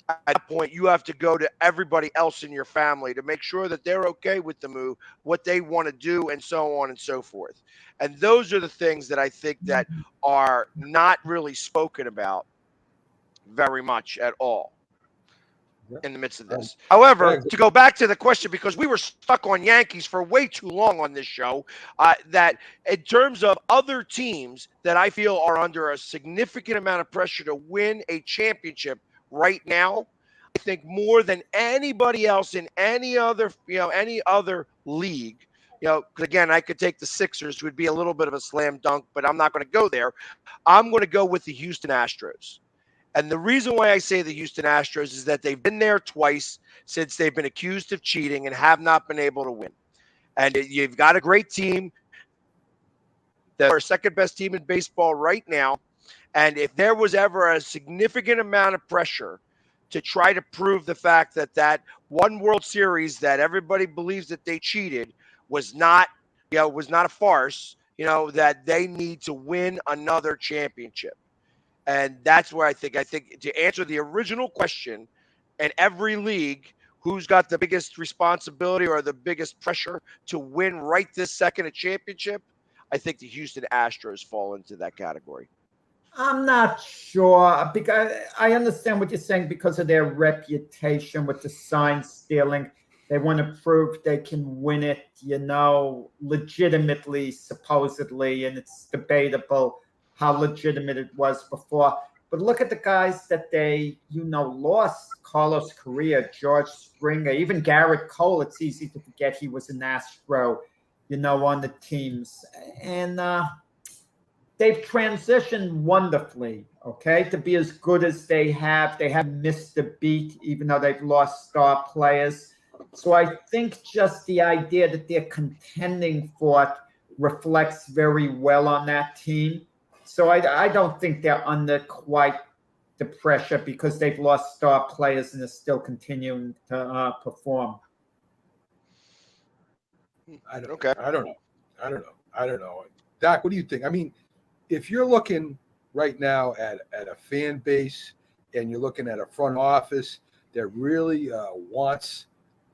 at that point you have to go to everybody else in your family to make sure that they're okay with the move, what they want to do, and so on and so forth. And those are the things that I think that are not really spoken about very much at all in the midst of this. However, to go back to the question, because we were stuck on Yankees for way too long on this show, that in terms of other teams that I feel are under a significant amount of pressure to win a championship right now, I think more than anybody else in any other league. Because again, I could take the Sixers, would be a little bit of a slam dunk, but I'm not going to go there. I'm going to go with the Houston Astros. And the reason why I say the Houston Astros is that they've been there twice since they've been accused of cheating and have not been able to win. And you've got a great team. They're second best team in baseball right now. And if there was ever a significant amount of pressure to try to prove the fact that one World Series that everybody believes that they cheated was not a farce, that they need to win another championship. And that's where I think to answer the original question, in every league, who's got the biggest responsibility or the biggest pressure to win right this second a championship, I think the Houston Astros fall into that category. I'm not sure, because I understand what you're saying because of their reputation with the sign stealing. They want to prove they can win it, legitimately, supposedly, and it's debatable how legitimate it was before. But look at the guys that they, lost. Carlos Correa, George Springer, even Garrett Cole. It's easy to forget he was an Astro, on the teams. And they've transitioned wonderfully, to be as good as they have. They haven't missed a beat, even though they've lost star players. So I think just the idea that they're contending for it reflects very well on that team. So I don't think they're under quite the pressure because they've lost star players and are still continuing to perform. I don't know. Doc, what do you think? I mean, if you're looking right now at a fan base and you're looking at a front office that really wants,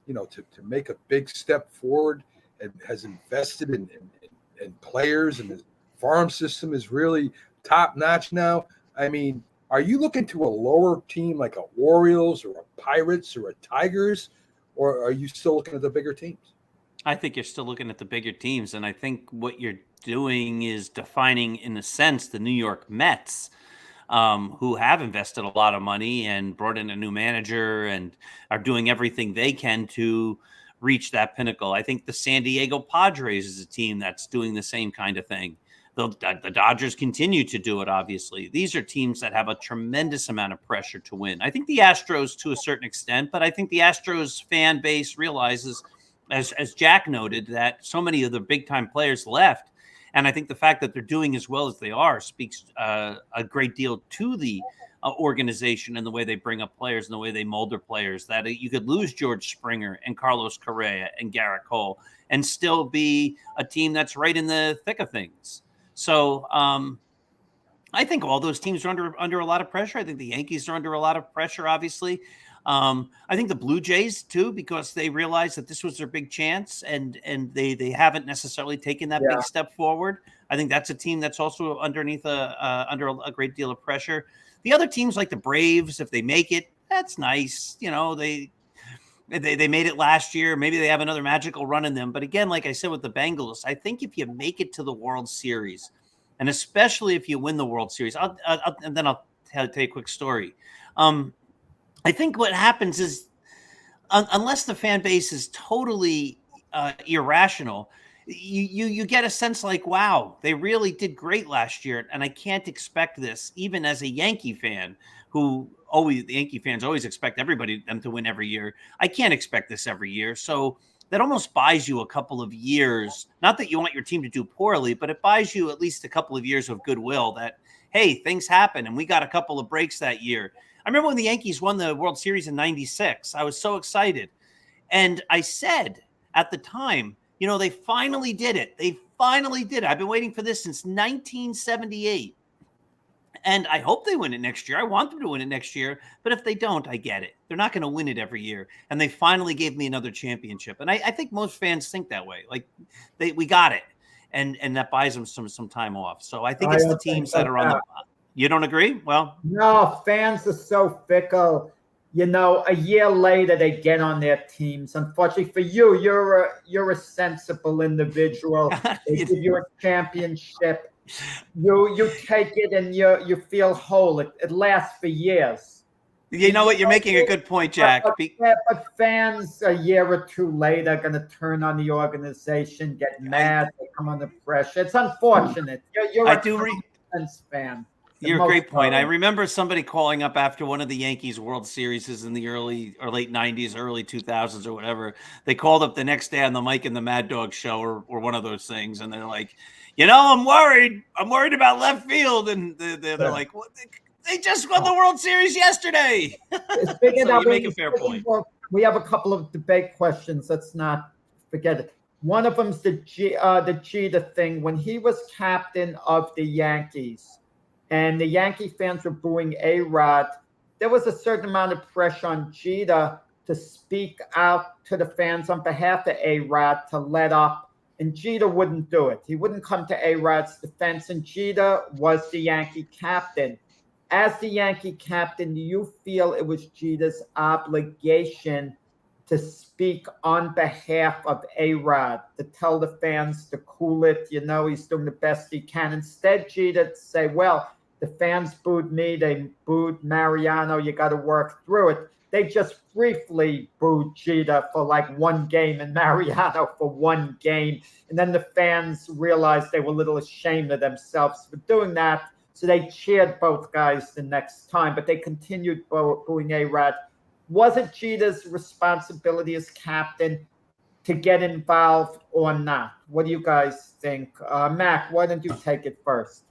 to make a big step forward and has invested in players, and the farm system is really top notch now. I mean, are you looking to a lower team like a Orioles or a Pirates or a Tigers, or are you still looking at the bigger teams? I think you're still looking at the bigger teams, and I think what you're doing is defining, in a sense, the New York Mets, who have invested a lot of money and brought in a new manager and are doing everything they can to reach that pinnacle. I think the San Diego Padres is a team that's doing the same kind of thing. The Dodgers continue to do it, obviously. These are teams that have a tremendous amount of pressure to win. I think the Astros to a certain extent, but I think the Astros fan base realizes, as Jack noted, that so many of the big-time players left. And I think the fact that they're doing as well as they are speaks a great deal to the organization and the way they bring up players and the way they mold their players, that you could lose George Springer and Carlos Correa and Garrett Cole and still be a team that's right in the thick of things. So I think all those teams are under a lot of pressure. I think the Yankees are under a lot of pressure, obviously. I think the Blue Jays, too, because they realized that this was their big chance and they haven't necessarily taken that big step forward. I think that's a team that's also under a great deal of pressure. The other teams like the Braves, if they make it, that's nice. They made it last year. Maybe they have another magical run in them. But again, like I said with the Bengals, I think if you make it to the World Series, and especially if you win the World Series, and then I'll tell you a quick story. I think what happens is, unless the fan base is totally irrational, you get a sense like, wow, they really did great last year, and I can't expect this, even as a Yankee fan the Yankee fans always expect them to win every year. I can't expect this every year. So that almost buys you a couple of years. Not that you want your team to do poorly, but it buys you at least a couple of years of goodwill that, hey, things happen, and we got a couple of breaks that year. I remember when the Yankees won the World Series in '96. I was so excited. And I said at the time, You know, they finally did it. They finally did it. I've been waiting for this since 1978. And I hope they win it next year. I want them to win it next year. But if they don't, I get it. They're not going to win it every year. And they finally gave me another championship. And I think most fans think that way. Like, we got it. And that buys them some time off. So I think it's the teams that are on the – you don't agree? Well – no, fans are so fickle. You know, a year later they get on their teams. Unfortunately for you, you're a sensible individual. They give you a championship. You take it and you feel whole. It lasts for years. You know what? You're making a good point, Jack. But fans a year or two later are going to turn on the organization, get mad, they come under pressure. It's unfortunate. You're a Giants fan. You're a great point. I remember somebody calling up after one of the Yankees World Series in the early or late 90s, early 2000s or whatever. They called up the next day on the Mike and the Mad Dog show or one of those things. And they're like, you know, I'm worried. I'm worried about left field. And they're like, what? They just won the World Series yesterday. So you make a fair point. We have a couple of debate questions. Let's not forget it. One of them's the Jeter thing. When he was captain of the Yankees, and the Yankee fans were booing A-Rod, there was a certain amount of pressure on Jeter to speak out to the fans on behalf of A-Rod to let up, and Jeter wouldn't do it. He wouldn't come to A-Rod's defense, and Jeter was the Yankee captain. As the Yankee captain, do you feel it was Jeter's obligation to speak on behalf of A-Rod, to tell the fans to cool it? You know, he's doing the best he can. Instead, Jeter to say, well, the fans booed me. They booed Mariano. You got to work through it. They just briefly booed Jeter for like one game and Mariano for one game. And then the fans realized they were a little ashamed of themselves for doing that. So they cheered both guys the next time, but they continued booing A-Rod. Was it Jeter's responsibility as captain to get involved or not? What do you guys think? Mac, why don't you take it first?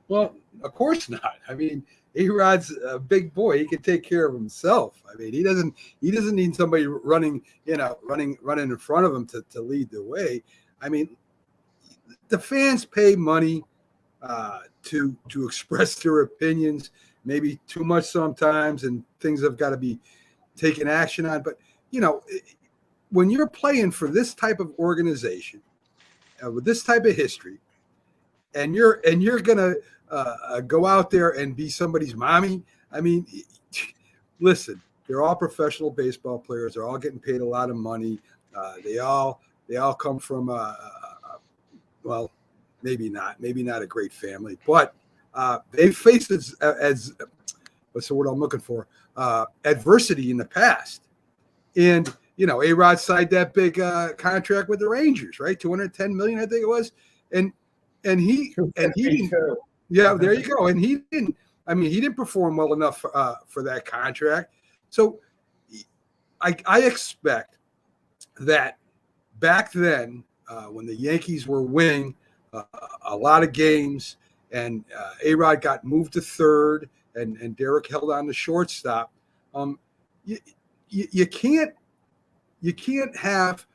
Well, of course not. I mean, A-Rod's a big boy. He can take care of himself. I mean, he doesn't need somebody running in front of him to lead the way. I mean, the fans pay money to express their opinions, maybe too much sometimes, and things have got to be taken action on. But, you know, when you're playing for this type of organization with this type of history, and you're gonna go out there and be somebody's mommy, I mean, listen, they're all professional baseball players. They're all getting paid a lot of money. They all come from well, maybe not a great family, but they faced as what's the word I'm looking for? Adversity in the past. And, you know, A-Rod signed that big contract with the Rangers, right? $210 million, I think it was. And he didn't, yeah, there you go. And he didn't perform well enough for that contract. So I expect that back then, when the Yankees were winning a lot of games and A-Rod got moved to third and Derek held on to shortstop, you can't have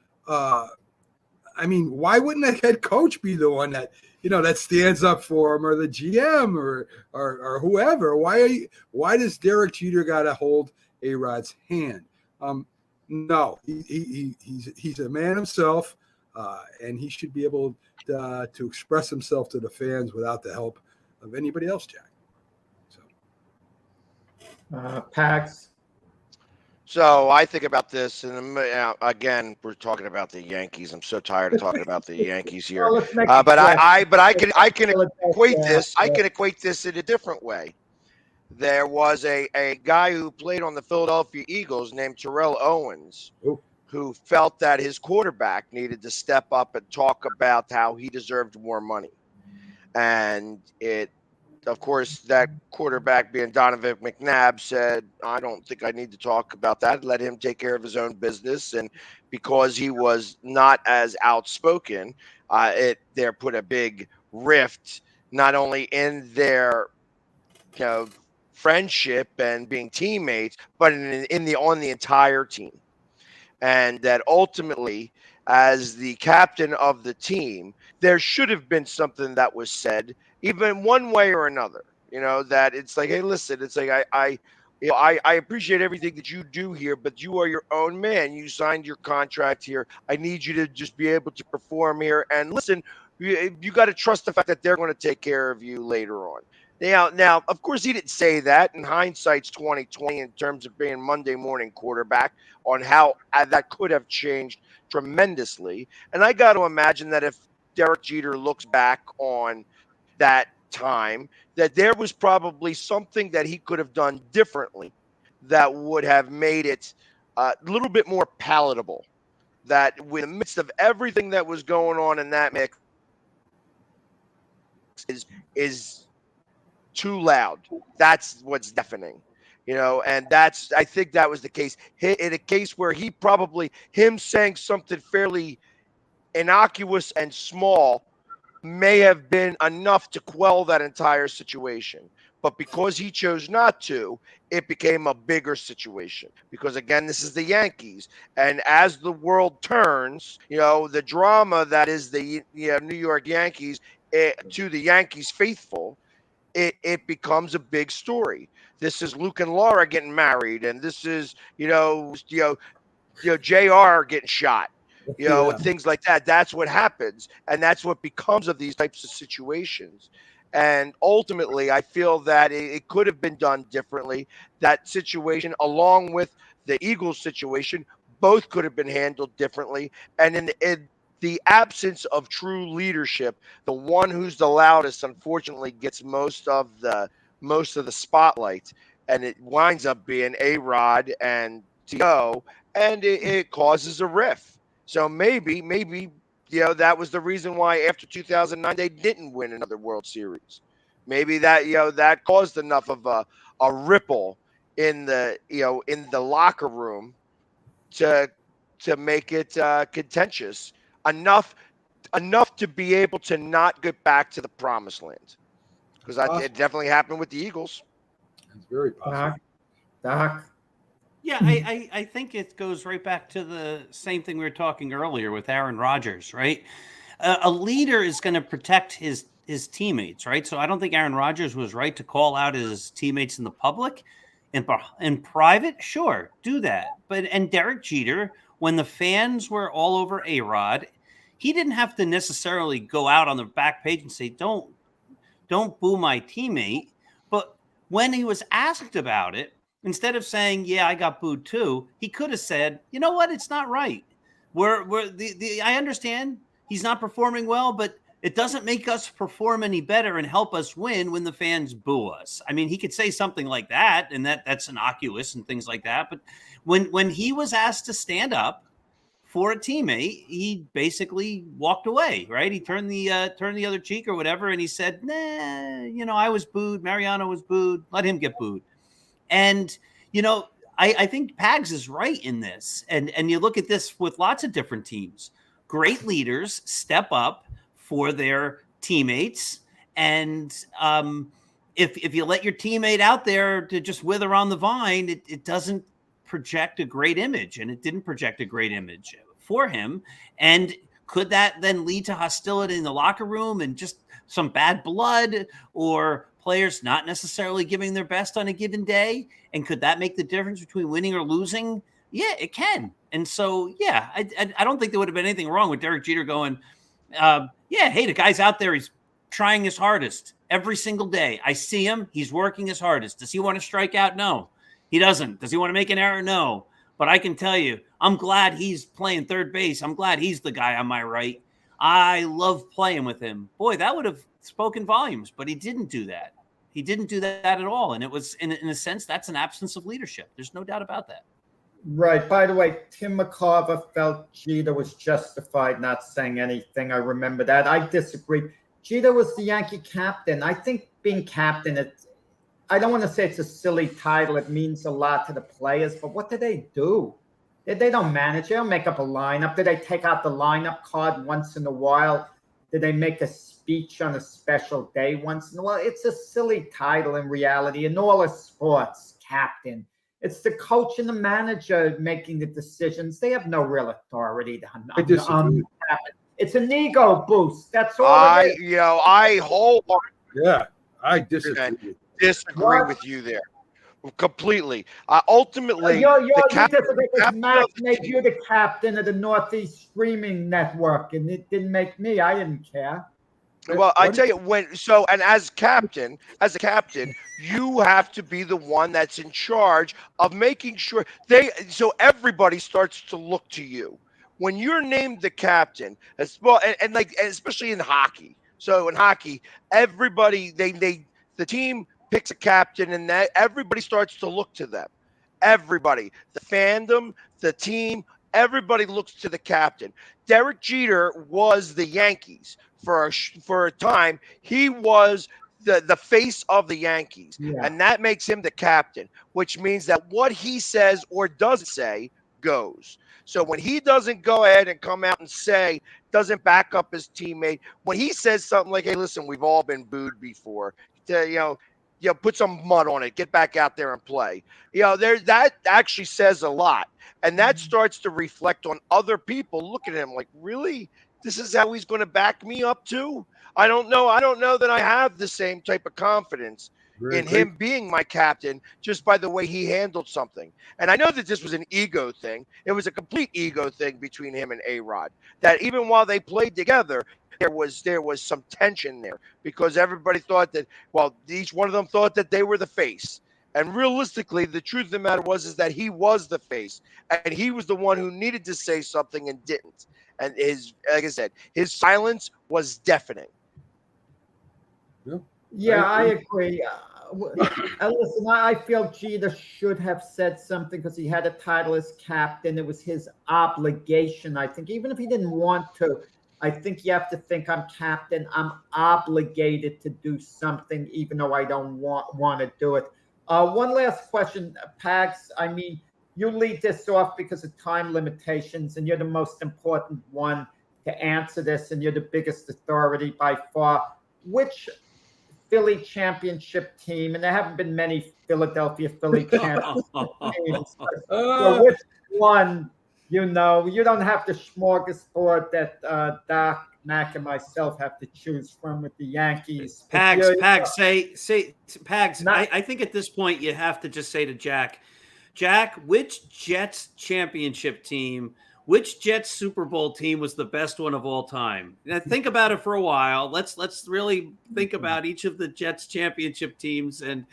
I mean, why wouldn't a head coach be the one that, you know, that stands up for him, or the GM or whoever? Why does Derek Jeter got to hold A-Rod's hand? No, he's a man himself, and he should be able to express himself to the fans without the help of anybody else, Jack. So, Pax. So I think about this, and again, we're talking about the Yankees. I'm so tired of talking about the Yankees here. But I can equate this. I can equate this in a different way. There was a guy who played on the Philadelphia Eagles named Terrell Owens, who felt that his quarterback needed to step up and talk about how he deserved more money, and of course, that quarterback, being Donovan McNabb, said, I don't think I need to talk about that. Let him take care of his own business. And because he was not as outspoken, there put a big rift, not only in their friendship and being teammates, but on the entire team. And that ultimately, as the captain of the team, there should have been something that was said, even one way or another. That it's like, hey, listen, it's like I appreciate everything that you do here, but you are your own man. You signed your contract here. I need you to just be able to perform here. And listen, you got to trust the fact that they're going to take care of you later on. Now, of course, he didn't say that. In hindsight's 2020, in terms of being Monday morning quarterback, on how that could have changed tremendously. And I got to imagine that if Derek Jeter looks back on that time, that there was probably something that he could have done differently that would have made it a little bit more palatable. That in the midst of everything that was going on in that mix is too loud. That's what's deafening. And I think that was the case. In a case where him saying something fairly innocuous and small may have been enough to quell that entire situation. But because he chose not to, it became a bigger situation. Because again, this is the Yankees. And as the world turns, the drama that is the New York Yankees, to the Yankees faithful, it becomes a big story. This is Luke and Laura getting married, and this is JR getting shot, and things like that. That's what happens, and that's what becomes of these types of situations. And ultimately, I feel that it could have been done differently. That situation, along with the Eagles situation, both could have been handled differently. And in the absence of true leadership, the one who's the loudest, unfortunately, gets most of the spotlight, and it winds up being A-Rod and T.O., and it causes a rift. So maybe that was the reason why after 2009 they didn't win another World Series. Maybe that that caused enough of a ripple in the locker room to make it contentious enough to be able to not get back to the promised land. Because it definitely happened with the Eagles. It's very possible. Doc. Yeah, I think it goes right back to the same thing we were talking earlier with Aaron Rodgers, right? A leader is going to protect his teammates, right? So I don't think Aaron Rodgers was right to call out his teammates in the public. In private, sure, do that. And Derek Jeter, when the fans were all over A-Rod, he didn't have to necessarily go out on the back page and say, don't boo my teammate. But when he was asked about it, instead of saying, yeah, I got booed too, he could have said, you know what? It's not right. I understand he's not performing well, but it doesn't make us perform any better and help us win when the fans boo us. I mean, he could say something like that, and that's innocuous and things like that. But when he was asked to stand up for a teammate, he basically walked away, right? He turned the other cheek or whatever, and he said, nah, I was booed. Mariano was booed. Let him get booed. And, I think Pags is right in this. And you look at this with lots of different teams. Great leaders step up for their teammates. And if you let your teammate out there to just wither on the vine, it doesn't project a great image. And it didn't project a great image for him. And could that then lead to hostility in the locker room and just some bad blood, or players not necessarily giving their best on a given day? And could that make the difference between winning or losing? Yeah, it can. And so, yeah, I don't think there would have been anything wrong with Derek Jeter going, hey, the guy's out there. He's trying his hardest every single day. I see him. He's working his hardest. Does he want to strike out? No, he doesn't. Does he want to make an error? No. But I can tell you, I'm glad he's playing third base. I'm glad he's the guy on my right. I love playing with him. Boy, that would have spoken volumes, but he didn't do that. He didn't do that at all. And it was, in a sense, that's an absence of leadership. There's no doubt about that. Right. By the way, Tim McCarver felt Jeter was justified not saying anything. I remember that. I disagree. Jeter was the Yankee captain. I think being captain, I don't want to say it's a silly title. It means a lot to the players, but what do they do? They don't manage. They don't make up a lineup. Do they take out the lineup card once in a while? Do they make a speech on a special day once in a while? It's a silly title in reality. In all of sports, captain. It's the coach and the manager making the decisions. They have no real authority I disagree. It's an ego boost. That's all it is. I wholeheartedly Yeah, I disagree. with you there completely. Ultimately, You the disagree because captain Mac of the made team- you the captain of the Northeast Streaming Network, and it didn't make me. I didn't care. Well, I tell you and as a captain, you have to be the one that's in charge of making sure so everybody starts to look to you. When you're named the captain, as well, and especially in hockey. So in hockey, everybody the team picks a captain, and that everybody starts to look to them. Everybody, the fandom, the team, everybody looks to the captain. Derek Jeter was the Yankees for a time. He was the face of the Yankees, and that makes him the captain, which means that what he says or doesn't say goes. So when he doesn't go ahead and come out and doesn't back up his teammate, when he says something like, "Hey, listen, we've all been booed before," put some mud on it, get back out there and play. That actually says a lot. And that starts to reflect on other people looking at him like, really? This is how he's going to back me up too? I don't know. I don't know that I have the same type of confidence in him being my captain just by the way he handled something. And I know that this was an ego thing. It was a complete ego thing between him and A-Rod. That even while they played together, there was some tension there because everybody thought that, well, each one of them thought that they were the face. And realistically, the truth of the matter is that he was the face, and he was the one who needed to say something and didn't. And like I said, his silence was deafening. Yeah, I agree. Listen, I feel Jeter should have said something because he had a title as captain. It was his obligation, I think, even if he didn't want to. I think you have to think I'm captain. I'm obligated to do something, even though I don't want to do it. One last question, Pags. I mean, you lead this off because of time limitations, and you're the most important one to answer this, and you're the biggest authority by far. Which Philly championship team, and there haven't been many Philadelphia Philly championship teams, so which one? You don't have the smorgasbord that Doc, Mac, and myself have to choose from with the Yankees. Pags, Pags. I think at this point you have to just say to Jack, which Jets championship team, which Jets Super Bowl team was the best one of all time? Now, think about it for a while. Let's really think about each of the Jets championship teams and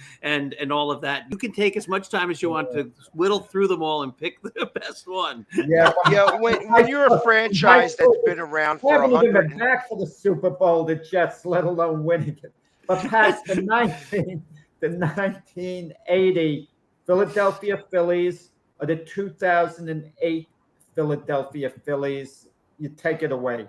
all of that. You can take as much time as you want to whittle through them all and pick the best one. Yeah, when you're a franchise that's been around for 100, haven't even been back for the Super Bowl, the Jets, let alone winning it. But past the 1980 Philadelphia Phillies or the 2008 Philadelphia Phillies, you take it away.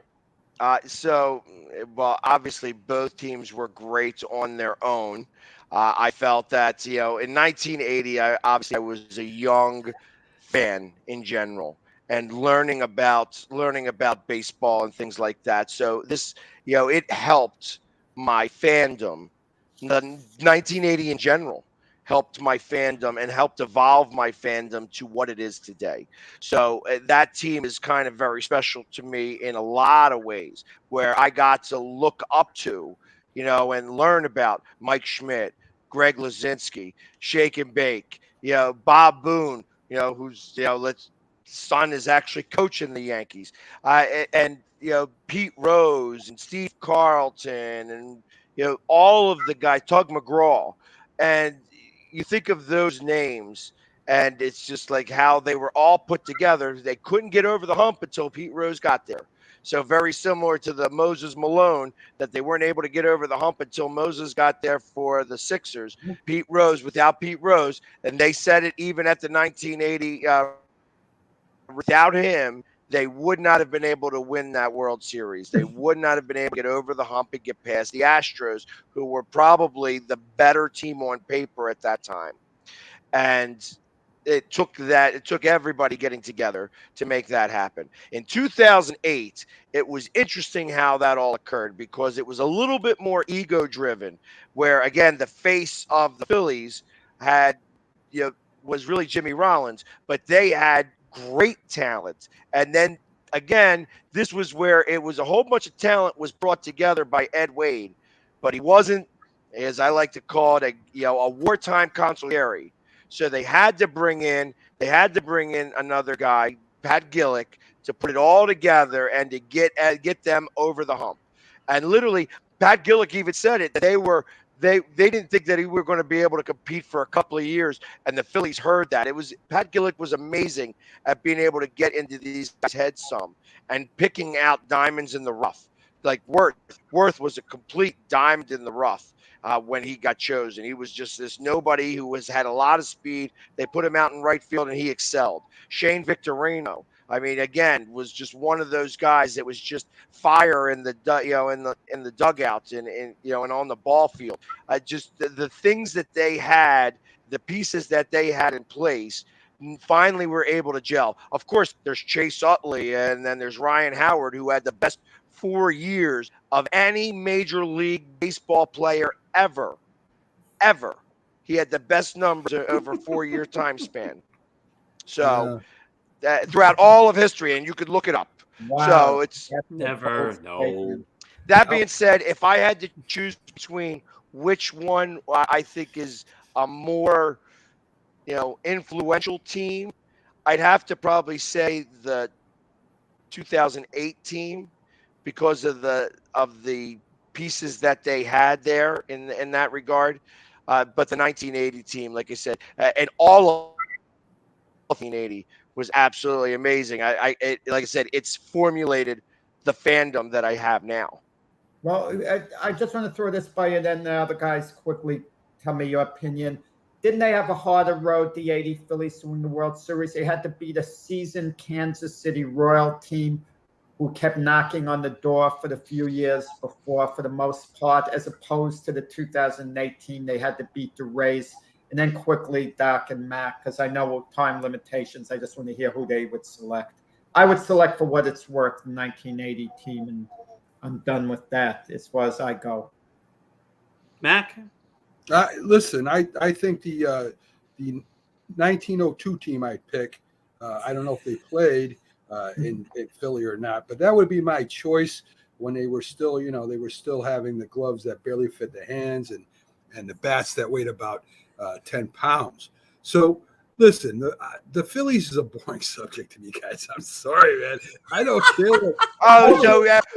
Obviously both teams were great on their own. I felt that, in 1980, I was a young fan in general and learning about baseball and things like that. So this, it helped my fandom. The 1980 in general helped my fandom and helped evolve my fandom to what it is today. So that team is kind of very special to me in a lot of ways, where I got to look up to, and learn about Mike Schmidt, Greg Luzinski, Shake and Bake, Bob Boone, who's, son is actually coaching the Yankees, and Pete Rose and Steve Carlton and all of the guys, Tug McGraw, and you think of those names, and it's just like how they were all put together. They couldn't get over the hump until Pete Rose got there. So very similar to the Moses Malone, that they weren't able to get over the hump until Moses got there for the Sixers. Pete Rose, without Pete Rose, and they said it even at the 1980, without him, they would not have been able to win that World Series. They would not have been able to get over the hump and get past the Astros, who were probably the better team on paper at that time. And it took everybody getting together to make that happen. In 2008, it was interesting how that all occurred because it was a little bit more ego driven, where again, the face of the Phillies had, was really Jimmy Rollins, but they had great talent. And then again, this was where it was a whole bunch of talent was brought together by Ed Wade, but he wasn't, as I like to call it, a wartime consigliere. So they had to bring in another guy, Pat Gillick, to put it all together and to get them over the hump. And literally, Pat Gillick even said it, that they didn't think that he were going to be able to compete for a couple of years, and the Phillies heard that. Pat Gillick was amazing at being able to get into these guys' heads some and picking out diamonds in the rough. Like Worth was a complete diamond in the rough when he got chosen. He was just this nobody who had a lot of speed. They put him out in right field, and he excelled. Shane Victorino, I mean, again, was just one of those guys that was just fire in the dugouts and on the ball field. Just the things that they had, the pieces that they had in place, finally were able to gel. Of course, there's Chase Utley, and then there's Ryan Howard, who had the best 4 years of any Major League Baseball player ever. He had the best numbers over a 4-year time span. So throughout all of history, and you could look it up. Wow. So it's never no. That being said, if I had to choose between which one I think is a more influential team, I'd have to probably say the 2008 team because of the pieces that they had there in that regard. But the 1980 team, like I said, and all of 1980 was absolutely amazing. Like I said, it's formulated the fandom that I have now. Well, I just want to throw this by you, then the other guys quickly tell me your opinion. Didn't they have a harder road, the 80 Phillies, to win the World Series? They had to beat a seasoned Kansas City Royal team who kept knocking on the door for the few years before, for the most part, as opposed to the 2008 team. They had to beat the Rays. And then quickly, Doc and Mac, because I know time limitations. I just want to hear who they would select. I would select, for what it's worth, the 1980 team, and I'm done with that as far as I go. Mac? Listen, I think the 1902 team I'd pick, I don't know if they played in Philly or not, but that would be my choice when they were still, they were still having the gloves that barely fit the hands and the bats that weighed about 10 pounds. So listen, the Phillies is a boring subject to me, guys. I'm sorry, man. I don't care.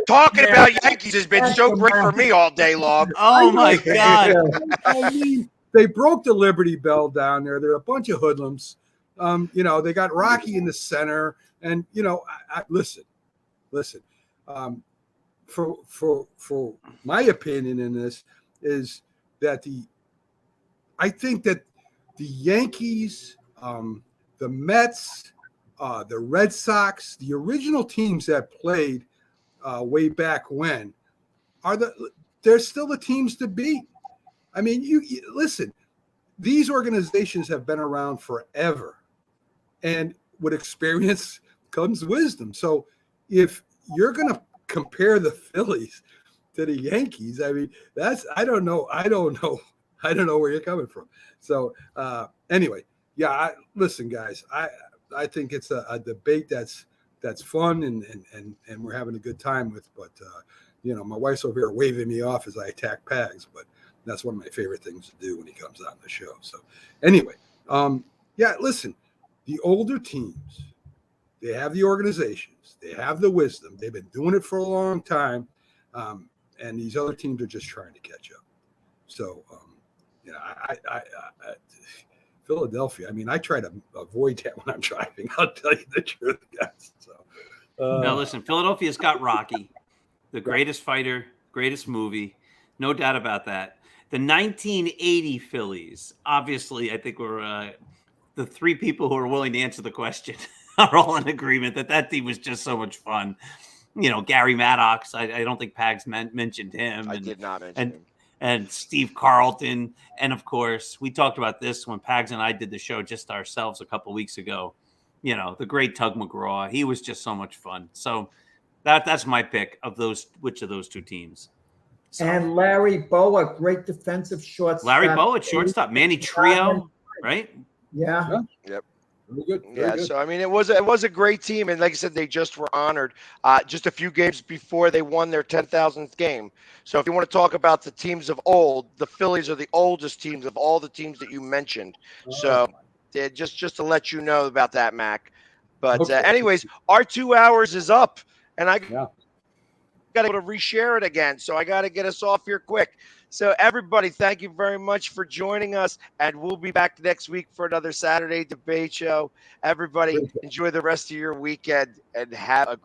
Talking about Yankees has been so great for me all day long. Oh my God. I mean, they broke the Liberty Bell down there. They're a bunch of hoodlums. They got Rocky in the center, and listen. For my opinion in this is that I think that the Yankees, the Mets, the Red Sox, the original teams that played way back when they're still the teams to beat. I mean, you listen, these organizations have been around forever, and with experience comes wisdom. So if you're going to compare the Phillies to the Yankees, I mean, I don't know where you're coming from. So anyway, listen, guys, I think it's a debate that's fun and we're having a good time with, but my wife's over here waving me off as I attack Pags, but that's one of my favorite things to do when he comes on the show. So anyway, listen, the older teams, they have the organizations, they have the wisdom, they've been doing it for a long time, and these other teams are just trying to catch up. So I Philadelphia, I mean, I try to avoid that when I'm driving. I'll tell you the truth, guys. So now listen, Philadelphia's got Rocky, the greatest fighter, greatest movie, no doubt about that. The 1980 Phillies, obviously, I think we're the three people who are willing to answer the question are all in agreement that team was just so much fun. Gary Maddox, I don't think Pags mentioned him. I did not mention him. And Steve Carlton. And of course, we talked about this when Pags and I did the show just ourselves a couple weeks ago. The great Tug McGraw. He was just so much fun. So that's my pick of which of those two teams. So, and Larry Bowa, great defensive shortstop. Larry Bowa, shortstop. Manny Trio, right? Yeah. Yep. Very good. Very Yeah, good. so I mean, it was a great team, and like I said, they just were honored just a few games before they won their 10,000th game. So if you want to talk about the teams of old, the Phillies are the oldest teams of all the teams that you mentioned. So just to let you know about that, Mac. But Okay. anyways, our 2 hours is up, and I Yeah. got to reshare it again. So I got to get us off here quick. So everybody, thank you very much for joining us, and we'll be back next week for another Saturday debate show. Everybody, enjoy the rest of your weekend and have a great